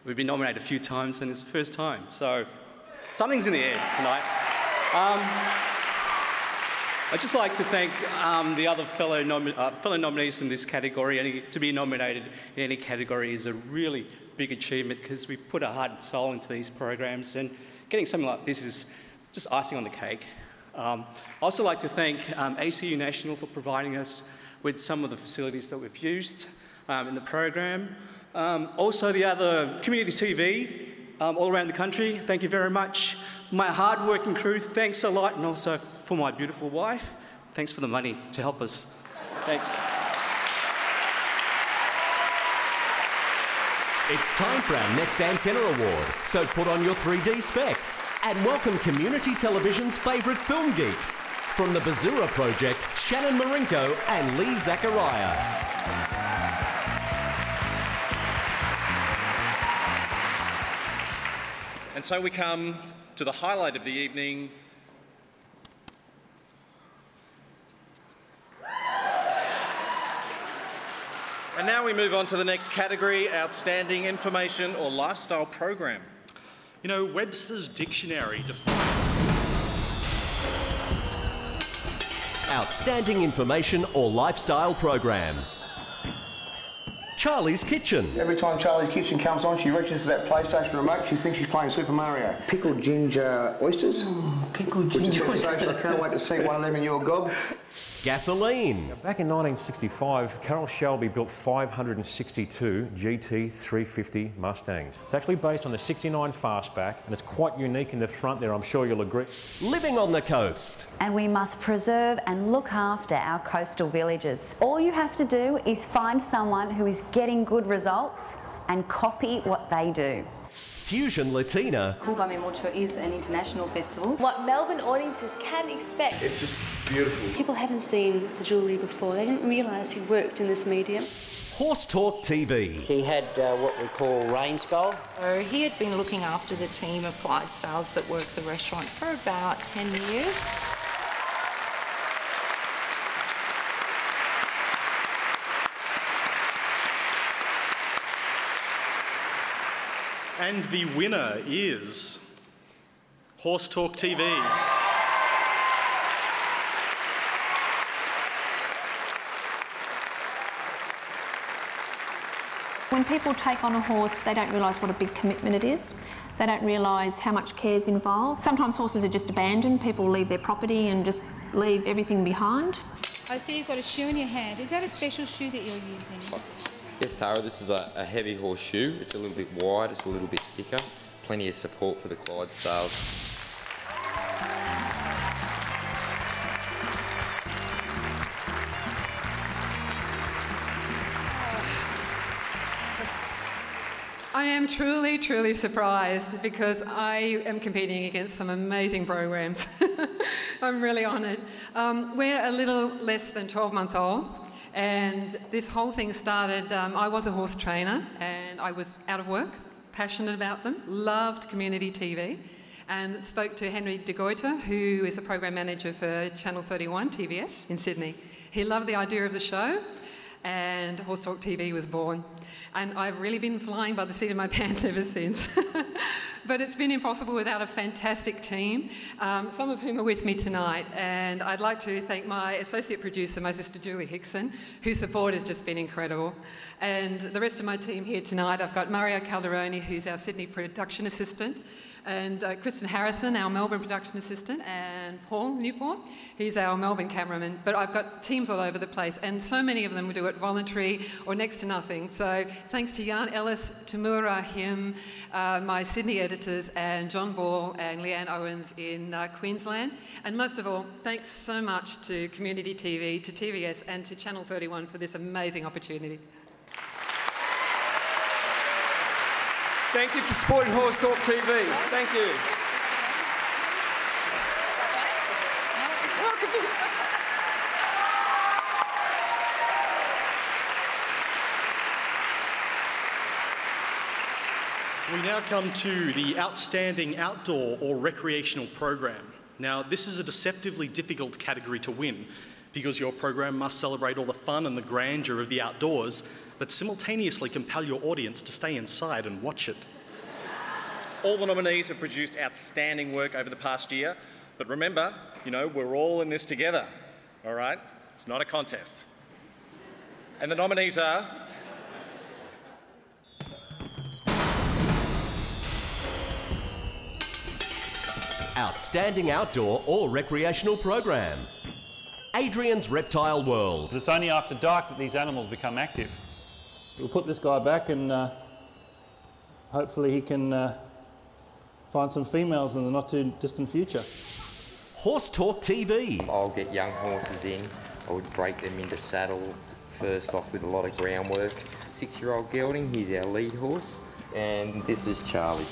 we've been nominated a few times and it's the first time. So something's in the air tonight. I'd just like to thank the other fellow nominees in this category. To be nominated in any category is a really big achievement because we put our heart and soul into these programs, and getting something like this is just icing on the cake. I'd also like to thank ACU National for providing us with some of the facilities that we've used in the program. Also the other community TV all around the country, thank you very much. My hard-working crew, thanks a lot, and also for my beautiful wife, thanks for the money to help us. Thanks. It's time for our next Antenna Award, so put on your 3D specs and welcome community television's favourite film geeks. From the Bazura Project, Shannon Marinko and Lee Zachariah. And so we come to the highlight of the evening. And now we move on to the next category, Outstanding Information or Lifestyle Program. You know, Webster's Dictionary defines Outstanding Information or Lifestyle Program. Charlie's Kitchen. Every time Charlie's Kitchen comes on, she reaches for that PlayStation remote, she thinks she's playing Super Mario. Pickled ginger oysters. Pickled ginger oysters. I can't wait to see one of them in your gob. Gasoline. Back in 1965, Carroll Shelby built 562 GT350 Mustangs. It's actually based on the 69 Fastback, and it's quite unique in the front there, I'm sure you'll agree. Living on the coast. And we must preserve and look after our coastal villages. All you have to do is find someone who is getting good results and copy what they do. Fusion Latina. Cool by Me Mucho is an international festival. What Melbourne audiences can expect. It's just beautiful. People haven't seen the jewellery before. They didn't realise he worked in this medium. Horse Talk TV. He had what we call rain skull. So he had been looking after the team of Clyde Styles that worked the restaurant for about 10 years. And the winner is Horse Talk TV. When people take on a horse, they don't realise what a big commitment it is. They don't realise how much care is involved. Sometimes horses are just abandoned. People leave their property and just leave everything behind. I see you've got a shoe in your hand. Is that a special shoe that you're using? Yes, Tara, this is a heavy horse shoe. It's a little bit wide, it's a little bit thicker. Plenty of support for the Clydesdales. I am truly, truly surprised because I am competing against some amazing programs. I'm really honoured. We're a little less than 12 months old, and this whole thing started, I was a horse trainer and I was out of work, passionate about them, loved community TV, and spoke to Henry de Goiter, who is a program manager for Channel 31 TVS in Sydney. He loved the idea of the show, and Horse Talk TV was born. And I've really been flying by the seat of my pants ever since. But it's been impossible without a fantastic team, some of whom are with me tonight. And I'd like to thank my associate producer, my sister Julie Hickson, whose support has just been incredible. And the rest of my team here tonight, I've got Mario Calderoni, who's our Sydney production assistant, and Kristen Harrison, our Melbourne production assistant, and Paul Newport, he's our Melbourne cameraman. But I've got teams all over the place, and so many of them do it voluntary or next to nothing. So thanks to Jan Ellis, Tamura Him, my Sydney editors, and John Ball and Leanne Owens in Queensland. And most of all, thanks so much to Community TV, to TVS, and to Channel 31 for this amazing opportunity. Thank you for supporting Horse Talk TV. Thank you. We now come to the Outstanding Outdoor or Recreational Program. Now, this is a deceptively difficult category to win because your program must celebrate all the fun and the grandeur of the outdoors, but simultaneously compel your audience to stay inside and watch it. All the nominees have produced outstanding work over the past year, but remember, you know, we're all in this together, all right? It's not a contest. And the nominees are... Outstanding Outdoor or Recreational Program. Adrian's Reptile World. It's only after dark that these animals become active. We'll put this guy back and hopefully he can find some females in the not too distant future. Horse Talk TV. I'll get young horses in. I would break them into saddle first off with a lot of groundwork. 6-year-old gelding, he's our lead horse, and this is Charlie.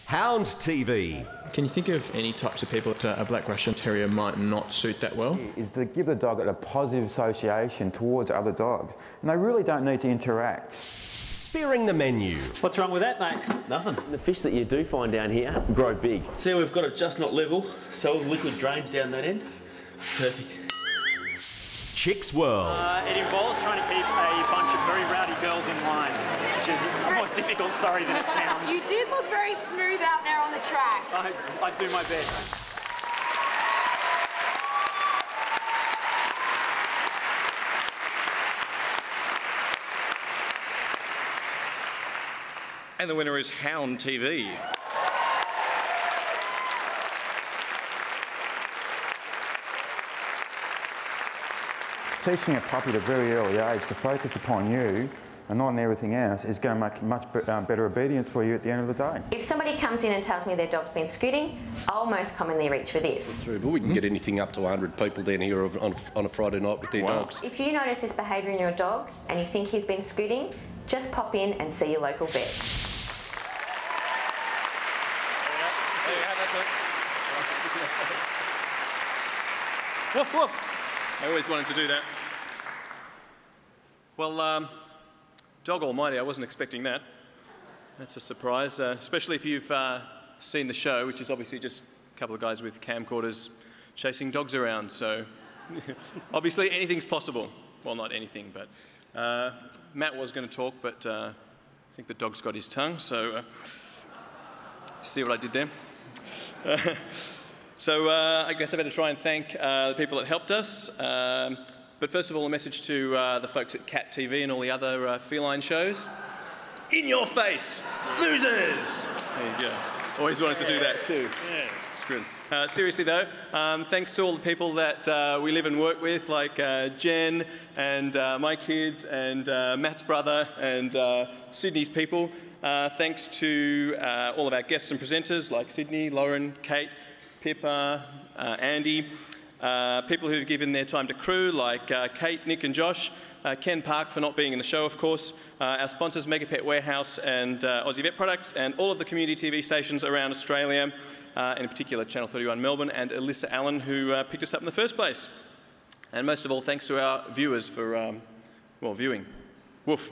Hound TV. Can you think of any types of people that a Black Russian Terrier might not suit that well? Is to give the dog a positive association towards other dogs, and they really don't need to interact. Spearing the menu. What's wrong with that, mate? Nothing. The fish that you do find down here grow big. See, we've got it just not level, so the liquid drains down that end. Perfect. Chicks World. It involves trying to keep a bunch of very rowdy girls in line, which is more difficult, sorry, than it sounds. You did look very smooth out there on the track. I do my best. And the winner is Hound TV. Teaching a puppy at a very early age to focus upon you and not on everything else is going to make much better obedience for you at the end of the day. If somebody comes in and tells me their dog's been scooting, I'll most commonly reach for this. That's true, but we can get anything up to 100 people down here on a Friday night with their dogs. If you notice this behaviour in your dog and you think he's been scooting, Just pop in and see your local vet. There you have that. Woof, woof. I always wanted to do that. Well, dog almighty, I wasn't expecting that. That's a surprise, especially if you've seen the show, which is obviously just a couple of guys with camcorders chasing dogs around. So obviously anything's possible. Well, not anything, but Matt was going to talk, but I think the dog's got his tongue, so see what I did there? So I guess I better try and thank the people that helped us. But first of all, a message to the folks at Cat TV and all the other feline shows. In your face, losers! There you go. Always wanted to do that too. Yeah, it's good. Seriously though, thanks to all the people that we live and work with, like Jen and my kids and Matt's brother and Sydney's people. Thanks to all of our guests and presenters like Sydney, Lauren, Kate, Pippa, Andy. People who've given their time to crew like Kate, Nick and Josh. Ken Park for not being in the show, of course. Our sponsors, Mega Pet Warehouse and Aussie Vet Products, and all of the community TV stations around Australia, in particular Channel 31 Melbourne, and Alyssa Allen, who picked us up in the first place. And most of all, thanks to our viewers for, well, viewing. Woof.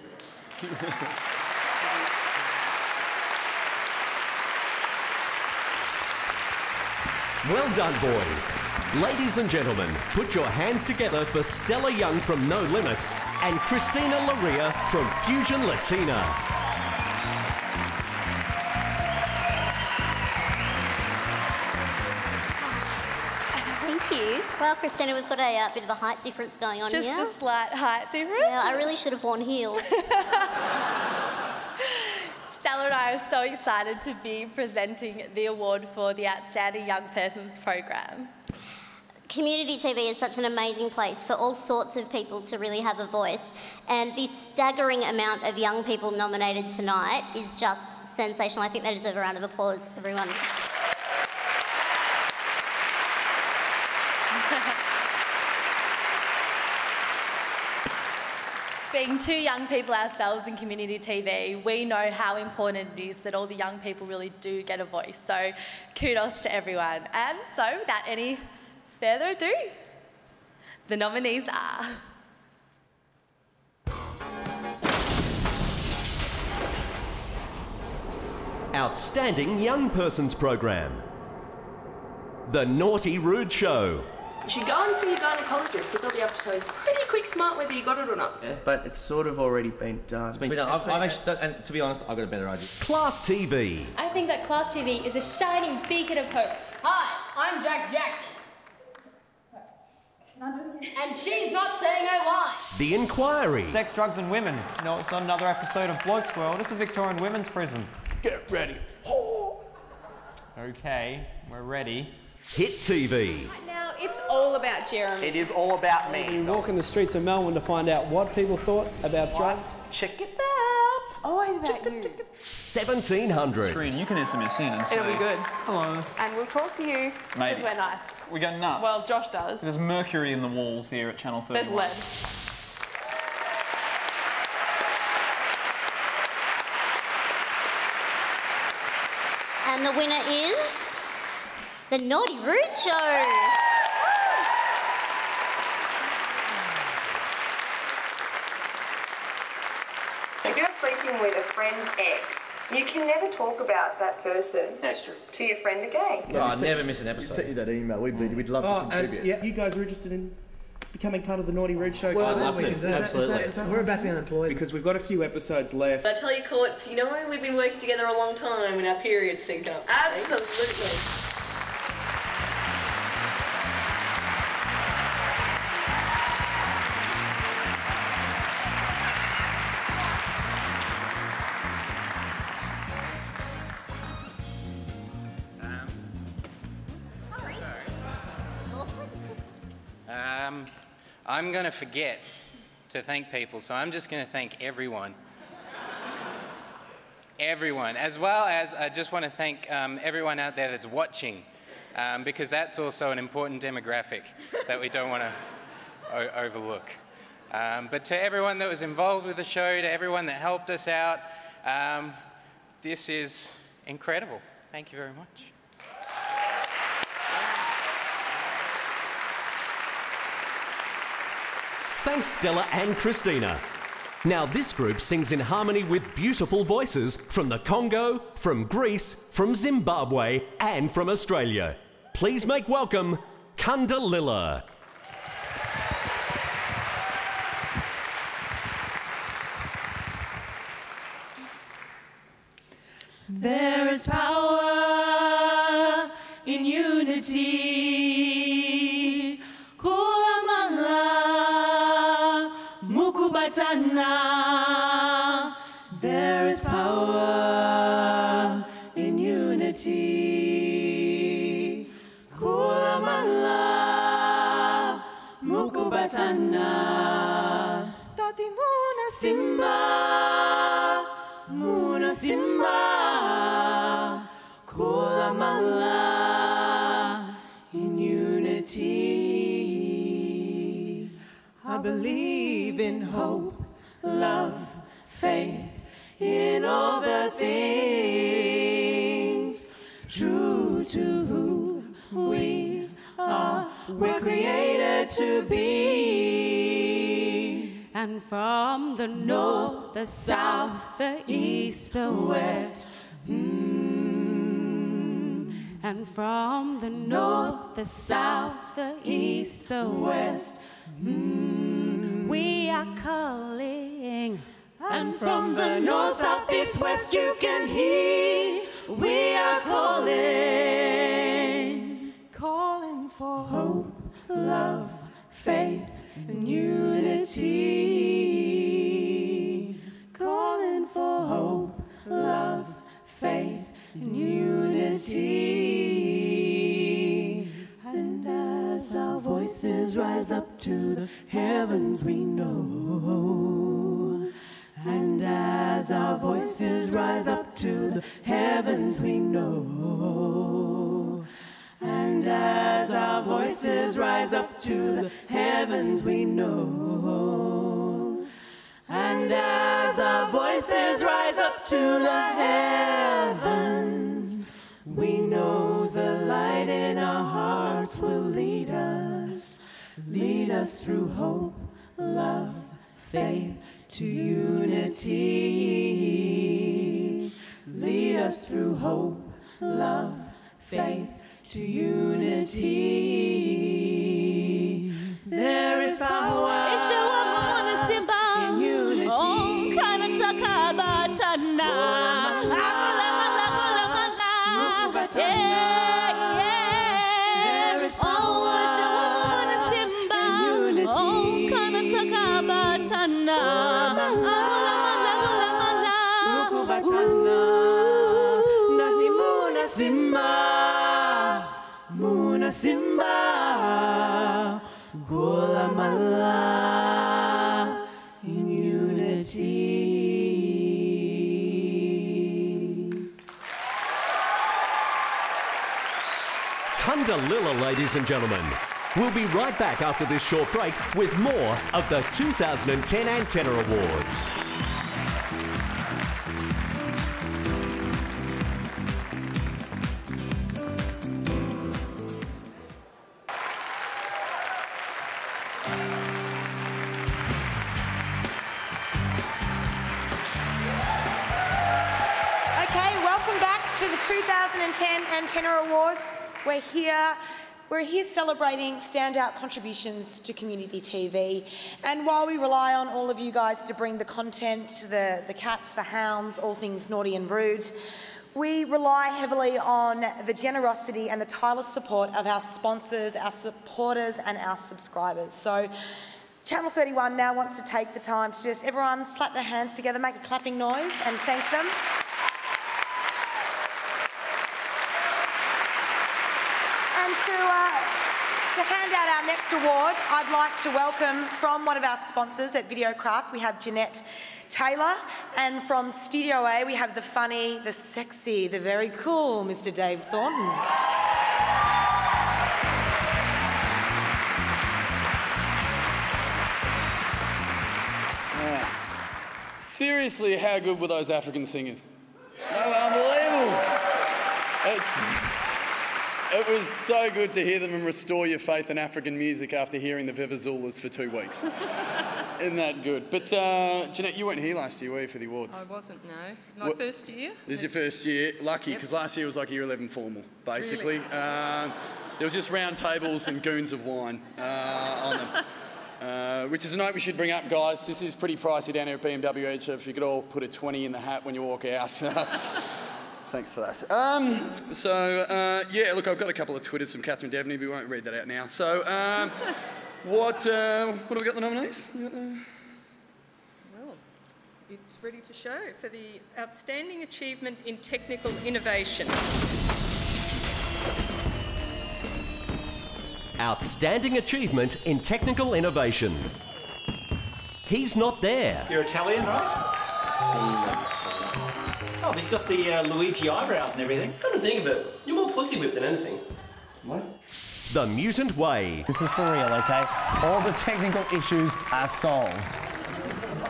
Well done, boys. Ladies and gentlemen, put your hands together for Stella Young from No Limits and Christina Laria from Fusion Latina. Thank you. Well, Christina, we've got a bit of a height difference going on here. Just a slight height difference? Yeah, I really should have worn heels. Stella and I are so excited to be presenting the award for the Outstanding Young Persons Program. Community TV is such an amazing place for all sorts of people to really have a voice, and the staggering amount of young people nominated tonight is just sensational. I think they deserve a round of applause, everyone. Being two young people ourselves in community TV, we know how important it is that all the young people really do get a voice. So kudos to everyone. And so without any further ado, the nominees are... Outstanding Young Persons Program. The Naughty Rude Show. You should go and see your gynecologist because they'll be able to tell you pretty quick smart whether you got it or not. Yeah, but it's sort of already been done. I've actually, and to be honest, I've got a better idea. Class TV. I think that Class TV is a shining beacon of hope. Hi, I'm Jack Jackson. And she's not saying I lie. The Inquiry. Sex, drugs and women. No, it's not another episode of Bloke's World. It's a Victorian women's prison. Get ready. Okay, we're ready. Hit TV. Right now, it's all about Jeremy. It is all about me. You walk in the streets of Melbourne to find out what people thought about drugs. Check it out. It's always about you. 1700. Screen, you can SMS in and say... It'll be good. Hello. And we'll talk to you because we're nice. We go nuts. Well, Josh does. There's mercury in the walls here at Channel 31. There's lead. And the winner is... The Naughty Rude Show. If you're sleeping with a friend's ex, you can never talk about that person That's true. to your friend again. Oh, I'll never miss an episode. We sent you that email. We'd love to contribute. Yeah, you guys are interested in becoming part of the Naughty Rude Show? Well, I'd love to. Absolutely. We're about to be unemployed. Because we've got a few episodes left. I tell you, Courts, you know we've been working together a long time and our periods sync up. Absolutely. I'm going to forget to thank people, so I'm just going to thank everyone. Everyone, as well as I just want to thank everyone out there that's watching, because that's also an important demographic that we don't want to overlook. But to everyone that was involved with the show, to everyone that helped us out, this is incredible. Thank you very much. Thanks, Stella and Christina. Now this group sings in harmony with beautiful voices from the Congo, from Greece, from Zimbabwe and from Australia. Please make welcome Kundalila. There is power in unity. Kulamala, mukubatana. There is power in unity. Kulamala, mukubatana. Tatimuna simba, muna simba. Kulamala in unity. I believe in hope, love, faith, in all the things true to who we are. We're created to be. And from the north, the south, the east, the west. And from the north, the south, the east, the west, we are calling. And from the north, south, east, west, you can hear, we are calling. Calling for hope, love, faith, and unity. Calling for hope, love, faith, and unity. And as our voices rise up to the heavens, we know. And as our voices rise up to the heavens, we know. And as our voices rise up to the heavens, we know. And as our voices rise up to the heavens, we know the light in our hearts will lead us through hope, love, faith, to unity. Lead us through hope, love, faith, to unity. There is power in unity. There is power Muna Simba, Gulamala in unity. Kundalila, ladies and gentlemen. We'll be right back after this short break with more of the 2010 Antenna Awards. Okay, welcome back to the 2010 Antenna Awards. We're here celebrating standout contributions to community TV. And while we rely on all of you guys to bring the content, the cats, the hounds, all things naughty and rude, we rely heavily on the generosity and the tireless support of our sponsors, our supporters and our subscribers. So Channel 31 now wants to take the time to just everyone slap their hands together, make a clapping noise and thank them. And to hand out our next award, I'd like to welcome from one of our sponsors at Videocraft, we have Jeanette Taylor, and from Studio A we have the funny, the sexy, the very cool Mr. Dave Thornton. Seriously, how good were those African singers? They were unbelievable. It was so good to hear them and restore your faith in African music after hearing the Vivazulas for 2 weeks. Isn't that good? But Jeanette, you weren't here last year, were you, for the awards? I wasn't, no. My first year. This is your first year. Lucky, because last year was like year 11 formal, basically. Really? There was just round tables and goons of wine on them. Which is a note we should bring up, guys. This is pretty pricey down here at BMW, so if you could all put a 20 in the hat when you walk out. Thanks for that. Yeah, look, I've got a couple of Twitters from Catherine Devney, but we won't read that out now. So, what have we got the nominees? Well, it's ready to show for the Outstanding Achievement in Technical Innovation. Outstanding Achievement in Technical Innovation. He's not there. You're Italian, right? Oh, but you've got the Luigi eyebrows and everything. Come to think of it, you're more pussy whipped than anything. What? The Mutant Way. This is for real, okay? All the technical issues are solved.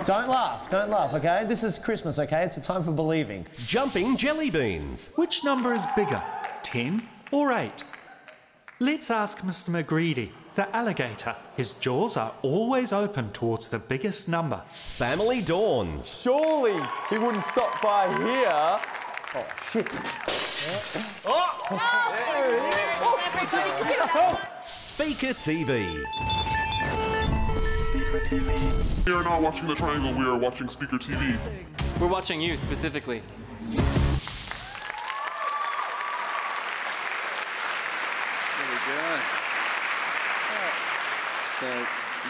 Don't laugh, okay? This is Christmas, okay? It's a time for believing. Jumping jelly beans. Which number is bigger, 10 or 8? Let's ask Mr. McGreedy, the alligator. His jaws are always open towards the biggest number. Family Dawns. Surely he wouldn't stop by here. Oh, shit. Speaker TV. We are not watching the triangle, we are watching Speaker TV. We're watching you specifically. So,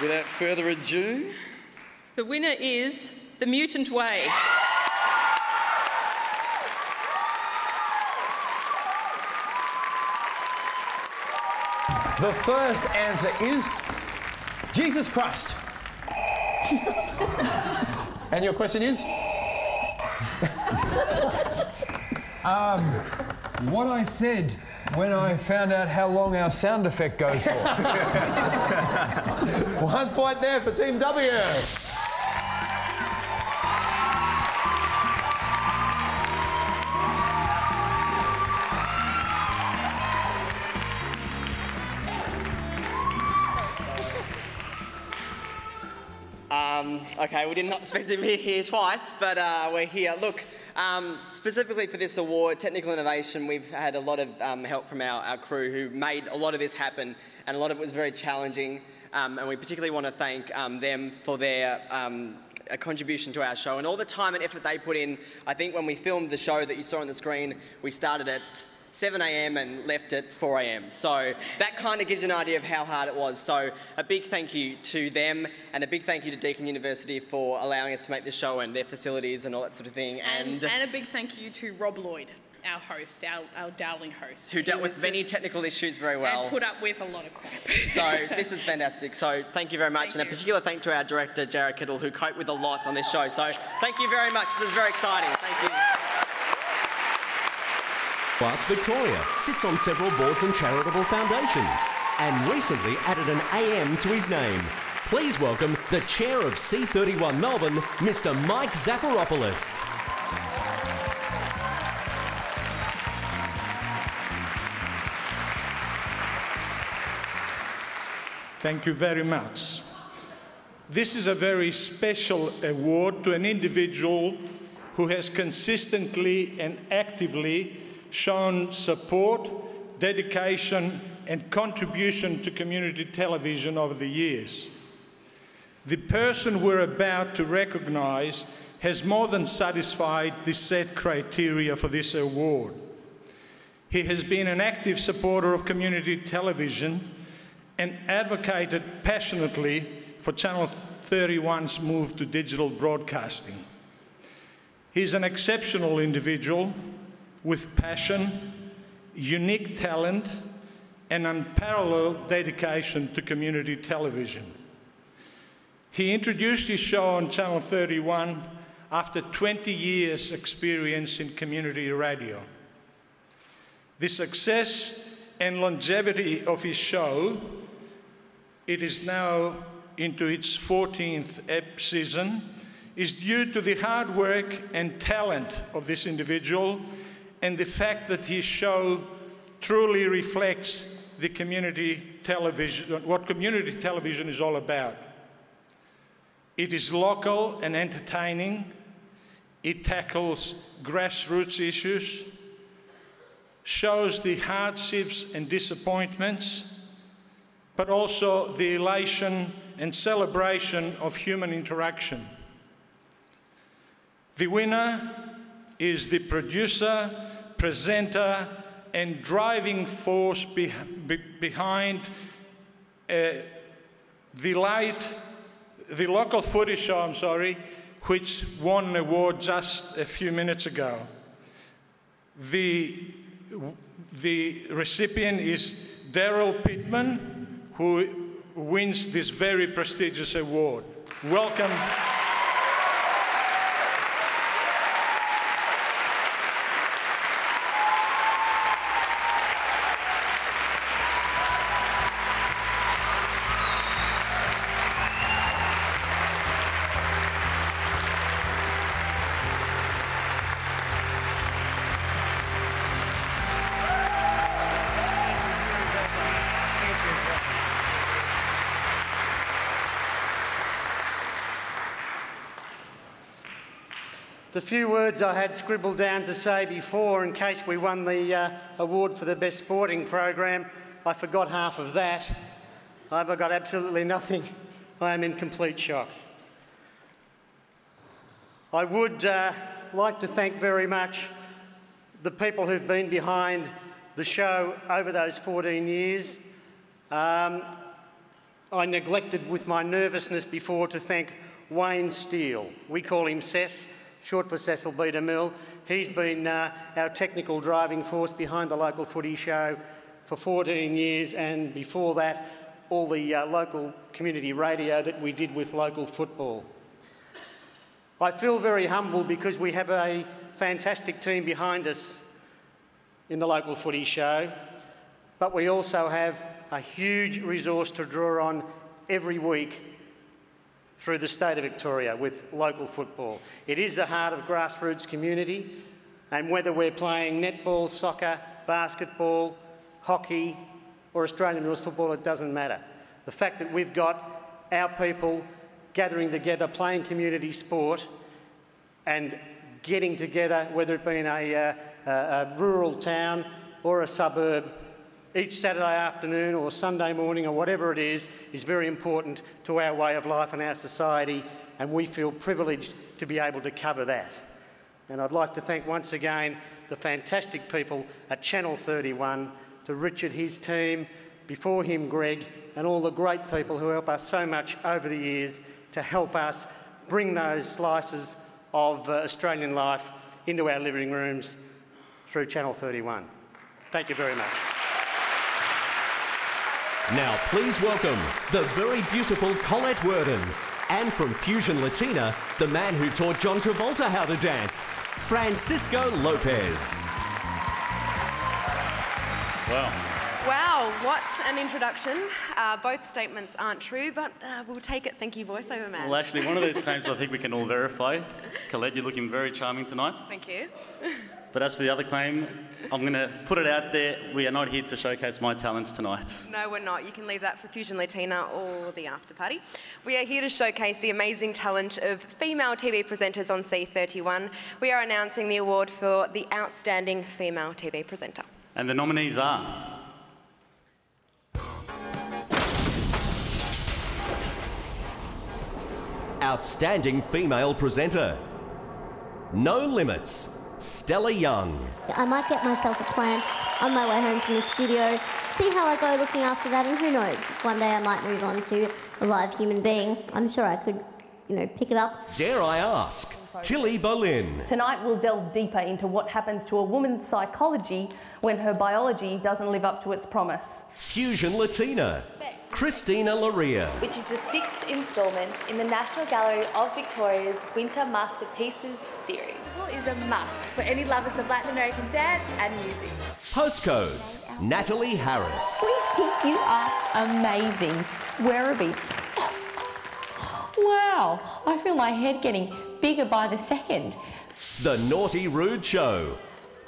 without further ado... The winner is The Mutant Way. The first answer is Jesus Christ. And your question is? What I said when I found out how long our sound effect goes for. 1 point there for Team W. Okay, we did not expect to be here twice, but we're here. Look, specifically for this award, Technical Innovation, we've had a lot of help from our crew who made a lot of this happen, and a lot of it was very challenging, and we particularly want to thank them for their contribution to our show and all the time and effort they put in. I think when we filmed the show that you saw on the screen, we started at 7 a.m. and left at 4 a.m. So that kind of gives you an idea of how hard it was. So a big thank you to them and a big thank you to Deakin University for allowing us to make this show and their facilities and all that sort of thing. And a big thank you to Rob Lloyd, our host, our darling host. Who dealt with many technical issues very well. And put up with a lot of crap. So this is fantastic. So thank you very much. And a particular thank to our director, Jared Kittle, who coped with a lot on this show. So thank you very much. This is very exciting. Thank you. Arts Victoria sits on several boards and charitable foundations and recently added an AM to his name. Please welcome the chair of C31 Melbourne, Mr. Mike Zafiropoulos. Thank you very much. This is a very special award to an individual who has consistently and actively shown support, dedication and contribution to community television over the years. The person we're about to recognise has more than satisfied the set criteria for this award. He has been an active supporter of community television and advocated passionately for Channel 31's move to digital broadcasting. He's an exceptional individual with passion, unique talent, and unparalleled dedication to community television. He introduced his show on Channel 31 after 20 years' experience in community radio. The success and longevity of his show, it is now into its 14th season, is due to the hard work and talent of this individual and the fact that his show truly reflects the community television, what community television is all about. It is local and entertaining. It tackles grassroots issues, shows the hardships and disappointments, but also the elation and celebration of human interaction. The winner is the producer, presenter, and driving force behind the local footy show, which won an award just a few minutes ago. The recipient is Daryl Pittman, who wins this very prestigious award. Welcome. The few words I had scribbled down to say before in case we won the award for the best sporting program, I forgot half of that. I've got absolutely nothing. I am in complete shock. I would like to thank very much the people who've been behind the show over those 14 years. I neglected with my nervousness before to thank Wayne Steele. We call him Cess, short for Cecil B. DeMille. He's been our technical driving force behind the local footy show for 14 years, and before that, all the local community radio that we did with local football. I feel very humbled because we have a fantastic team behind us in the local footy show, but we also have a huge resource to draw on every week through the state of Victoria with local football. It is the heart of grassroots community, and whether we're playing netball, soccer, basketball, hockey or Australian rules football, it doesn't matter. The fact that we've got our people gathering together, playing community sport and getting together, whether it be in a rural town or a suburb, each Saturday afternoon or Sunday morning or whatever it is very important to our way of life and our society, and we feel privileged to be able to cover that. And I'd like to thank once again the fantastic people at Channel 31, to Richard, his team, before him Greg, and all the great people who help us so much over the years to help us bring those slices of Australian life into our living rooms through Channel 31. Thank you very much. Now please welcome the very beautiful Colette Worden, and from Fusion Latina, the man who taught John Travolta how to dance, Francisco Lopez. Wow, what an introduction. Both statements aren't true, but we'll take it. Thank you, voiceover man. Well, actually, one of those claims I think we can all verify. Colette, you're looking very charming tonight. Thank you. But as for the other claim, I'm going to put it out there. We are not here to showcase my talents tonight. No, we're not. You can leave that for Fusion Latina or the after party. We are here to showcase the amazing talent of female TV presenters on C31. We are announcing the award for the Outstanding Female TV Presenter. And the nominees are... Outstanding Female Presenter. No Limits, Stella Young. I might get myself a plant on my way home from the studio, see how I go looking after that, and who knows, one day I might move on to a live human being. I'm sure I could, pick it up. Dare I ask, Tilly Boleyn. Tonight we'll delve deeper into what happens to a woman's psychology when her biology doesn't live up to its promise. Fusion Latina, Christina Laria. Which is the 6th instalment in the National Gallery of Victoria's Winter Masterpieces series. It is a must for any lovers of Latin American dance and music. Postcodes, Natalie Harris. We think you are amazing. Werribee. Wow, I feel my head getting bigger by the second. The Naughty Rude Show.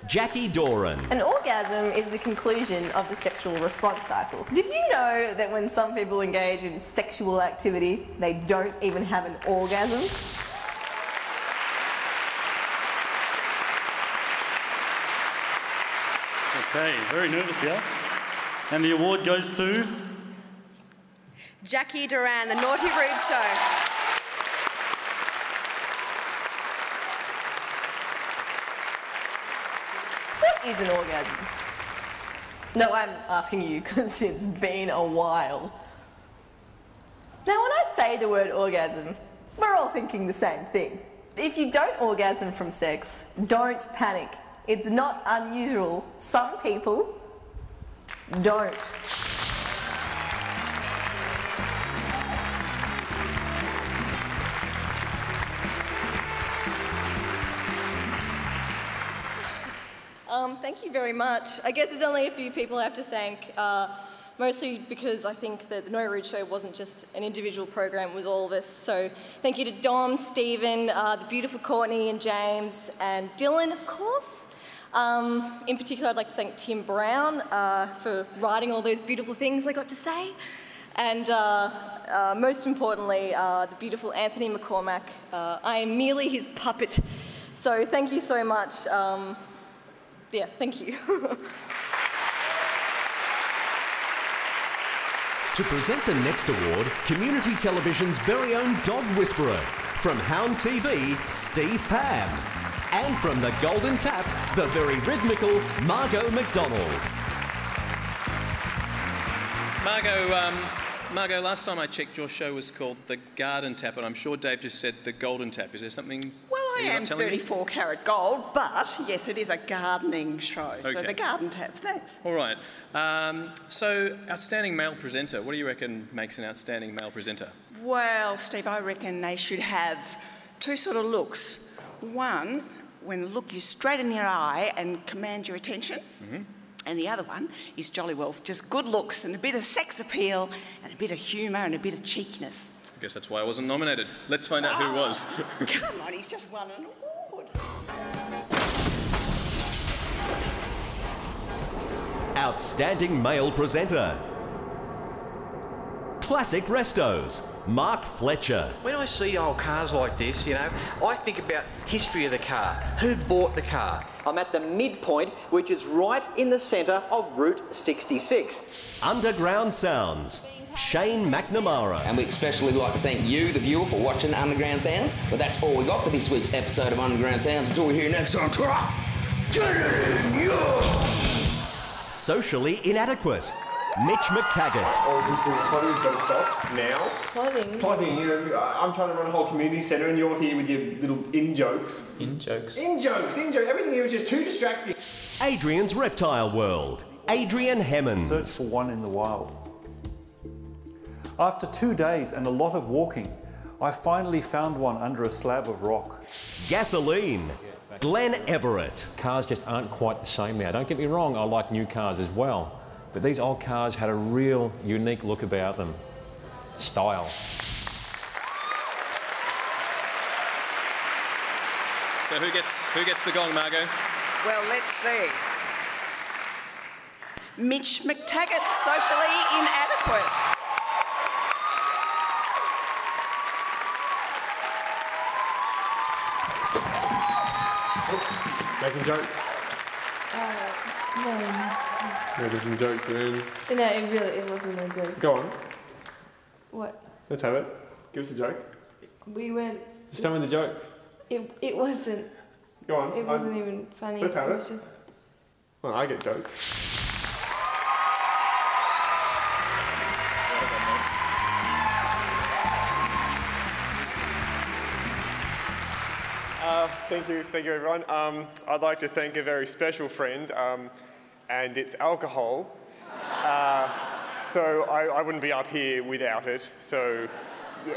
Jackie Doran. An orgasm is the conclusion of the sexual response cycle. Did you know that when some people engage in sexual activity, they don't even have an orgasm? Okay, very nervous here. And the award goes to... Jackie Doran, The Naughty Rude Show. What is an orgasm? No, I'm asking you because it's been a while. Now, when I say the word orgasm, we're all thinking the same thing. If you don't orgasm from sex, don't panic. It's not unusual. Some people don't. Thank you very much. I guess there's only a few people I have to thank, mostly because I think that the Naughty Rude Show wasn't just an individual program, it was all of us. So thank you to Dom, Stephen, the beautiful Courtney and James, and Dylan, of course. In particular, I'd like to thank Tim Brown for writing all those beautiful things I got to say. And most importantly, the beautiful Anthony McCormack. I am merely his puppet. So thank you so much. Yeah, thank you. To present the next award, Community Television's very own dog whisperer. From Hound TV, Steve Pam. And from the Golden Tap, the very rhythmical Margot McDonald. Margot, last time I checked, your show was called The Garden Tap, and I'm sure Dave just said The Golden Tap. Is there something... Well, I am 34 karat gold, but yes, it is a gardening show, so Okay. The Garden Tap, thanks. All right. So, outstanding male presenter. What do you reckon makes an outstanding male presenter? Well, Steve, I reckon they should have two sort of looks. One, when the look is straight in your eye and command your attention. Mm-hmm. And the other one is jolly well just good looks and a bit of sex appeal and a bit of humour and a bit of cheekiness. I guess that's why I wasn't nominated. Let's find out who was. Come on, he's just won an award. Outstanding male presenter. Classic Restos. Mark Fletcher. When I see old cars like this, you know, I think about history of the car. Who bought the car? I'm at the midpoint, which is right in the centre of Route 66. Underground Sounds. Shane McNamara. And we especially like to thank you, the viewer, for watching Underground Sounds. But that's all we got for this week's episode of Underground Sounds. Until we hear you next time. Socially Inadequate. Mitch Mctaggart. All this clothing's got to stop now. Clothing? Clothing, you know, I'm trying to run a whole community centre and you're here with your little in-jokes. In-jokes? In-jokes, in-jokes. Everything here is just too distracting. Adrian's Reptile World. Adrian Hemmons. Search for one in the wild. After 2 days and a lot of walking, I finally found one under a slab of rock. Gasoline. Glenn Everett. Cars just aren't quite the same now. Don't get me wrong, I like new cars as well. But these old cars had a real unique look about them. Style. So who gets the gong, Margot? Well, let's see. Mitch Mctaggart, Socially Inadequate. Making jokes. No. Making some jokes, man. No, it wasn't a joke. Go on. What? Let's have it. Give us a joke. We went... Just tell me the joke. It wasn't... Go on. It wasn't even funny. Let's have it. was just- Well, I get jokes. Thank you everyone. I'd like to thank a very special friend, and it's alcohol. So I wouldn't be up here without it, so yeah.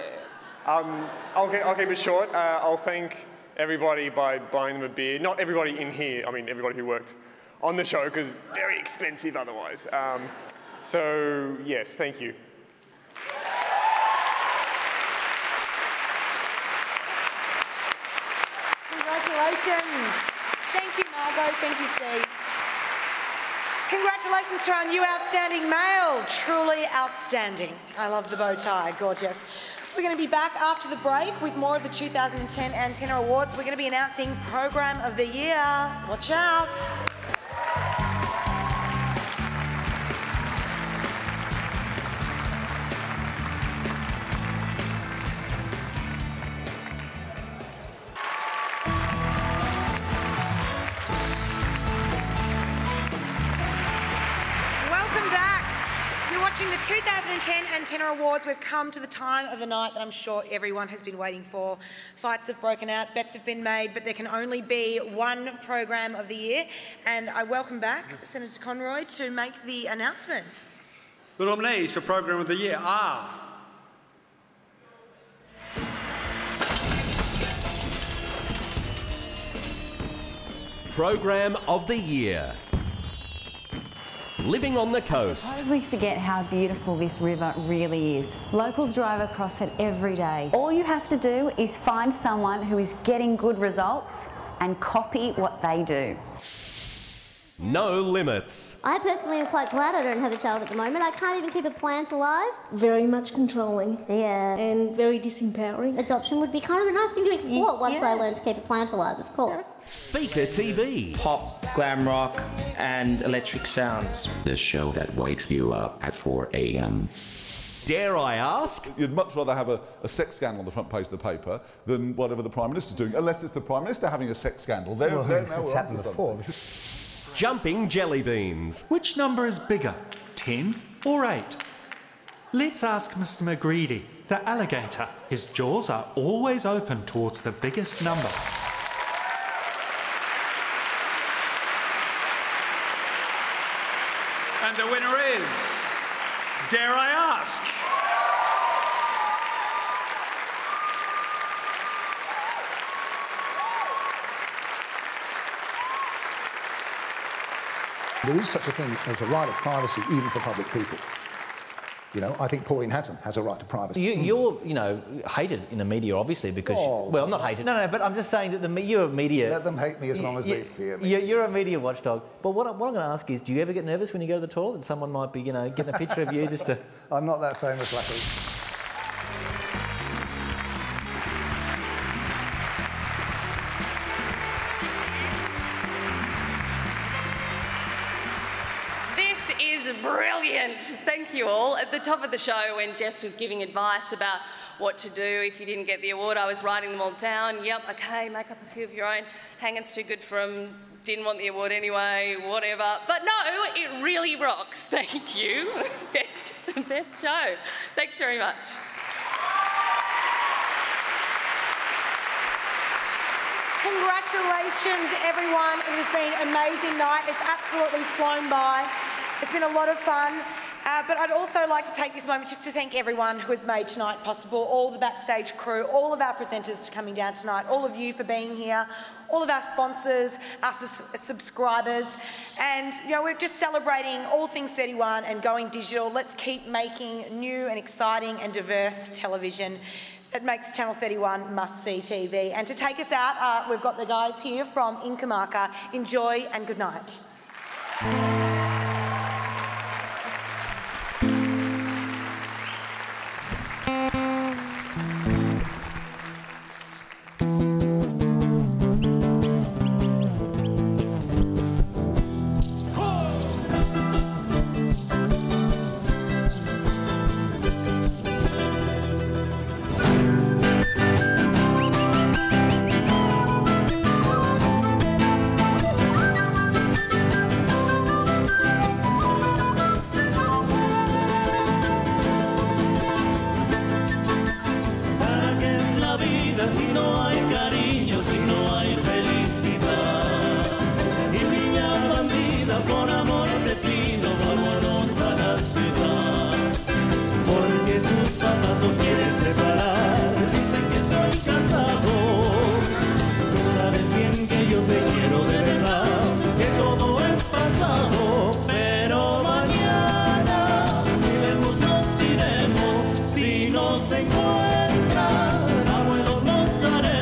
I'll keep it short. I'll thank everybody by buying them a beer. Not everybody in here, I mean everybody who worked on the show, because very expensive otherwise. So yes, thank you. Congratulations. Thank you, Margot. Thank you, Steve. Congratulations to our new outstanding male. Truly outstanding. I love the bow tie. Gorgeous. We're going to be back after the break with more of the 2010 Antenna Awards. We're going to be announcing Program of the Year. Watch out. Watching the 2010 Antenna Awards, we've come to the time of the night that I'm sure everyone has been waiting for. Fights have broken out, bets have been made, but there can only be one Program of the Year. And I welcome back Senator Conroy to make the announcement. The nominees for Program of the Year are... Program of the Year. Living on the coast. Suppose we forget how beautiful this river really is. Locals drive across it every day. All you have to do is find someone who is getting good results and copy what they do. No limits. I personally am quite glad I don't have a child at the moment. I can't even keep a plant alive. Very much controlling. Yeah. And very disempowering. Adoption would be kind of a nice thing to explore once I learn to keep a plant alive, of course. Speaker TV. Pop, glam rock, and electric sounds. The show that wakes you up at 4 a.m. Dare I ask? You'd much rather have a sex scandal on the front page of the paper than whatever the Prime Minister's doing, unless it's the Prime Minister having a sex scandal. It's happened before. Jumping jelly beans. Which number is bigger, 10 or 8? Let's ask Mr. McGreedy, the alligator. His jaws are always open towards the biggest number. And the winner is... Dare I ask? There is such a thing as a right of privacy even for public people. You know, I think Pauline Hanson has a right to privacy. You're, you know, hated in the media, obviously, because... well, not hated. No, but I'm just saying that you're a media... Let them hate me as long as they fear me. You're a media watchdog. But what I'm going to ask is, do you ever get nervous when you go to the toilet that someone might be, you know, getting a picture of you just to... I'm not that famous, luckily. Brilliant. Thank you all. At the top of the show, when Jess was giving advice about what to do if you didn't get the award, I was writing them all down. Yep, okay, make up a few of your own. Hanging's too good for them. Didn't want the award anyway, whatever. But no, it really rocks. Thank you. Best show. Thanks very much. Congratulations, everyone. It has been an amazing night. It's absolutely flown by. It's been a lot of fun, but I'd also like to take this moment just to thank everyone who has made tonight possible, all the backstage crew, all of our presenters coming down tonight, all of you for being here, all of our sponsors, our subscribers, and you know, we're just celebrating all things 31 and going digital. Let's keep making new and exciting and diverse television that makes Channel 31 must-see TV. And to take us out, we've got the guys here from Incamarca. Enjoy and good night. Nos encuentran, abuelos nos haremos.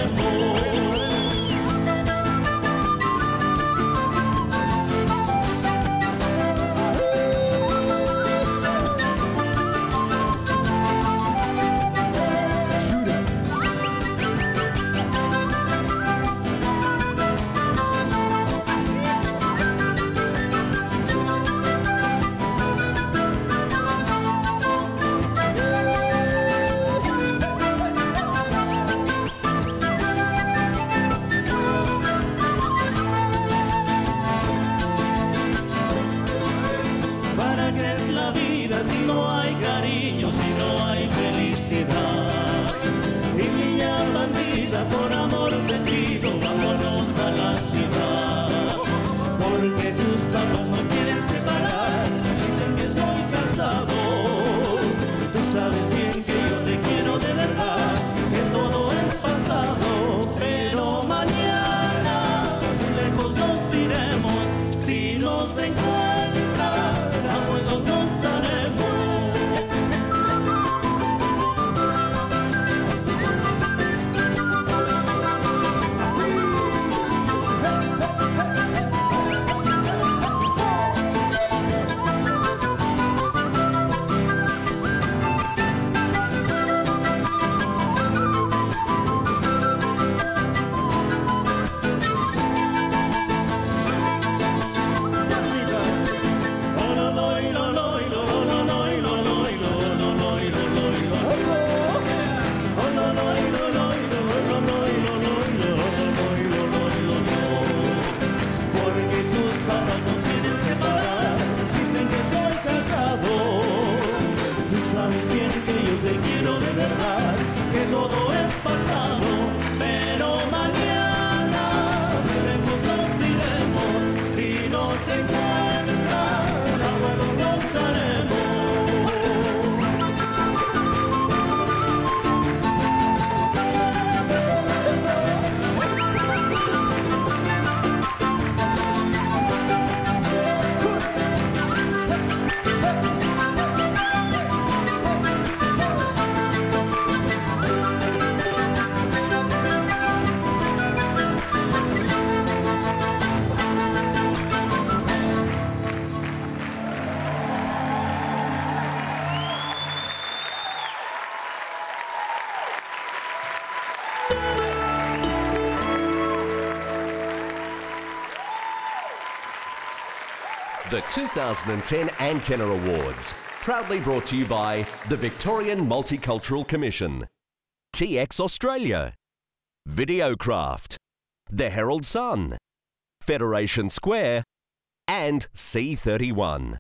que todo es pasado, pero mañana veremos, nos iremos, si nos encuentra, luego nos haremos. The 2010 Antenna Awards, proudly brought to you by the Victorian Multicultural Commission, TX Australia, Videocraft, the Herald Sun, Federation Square, and C31.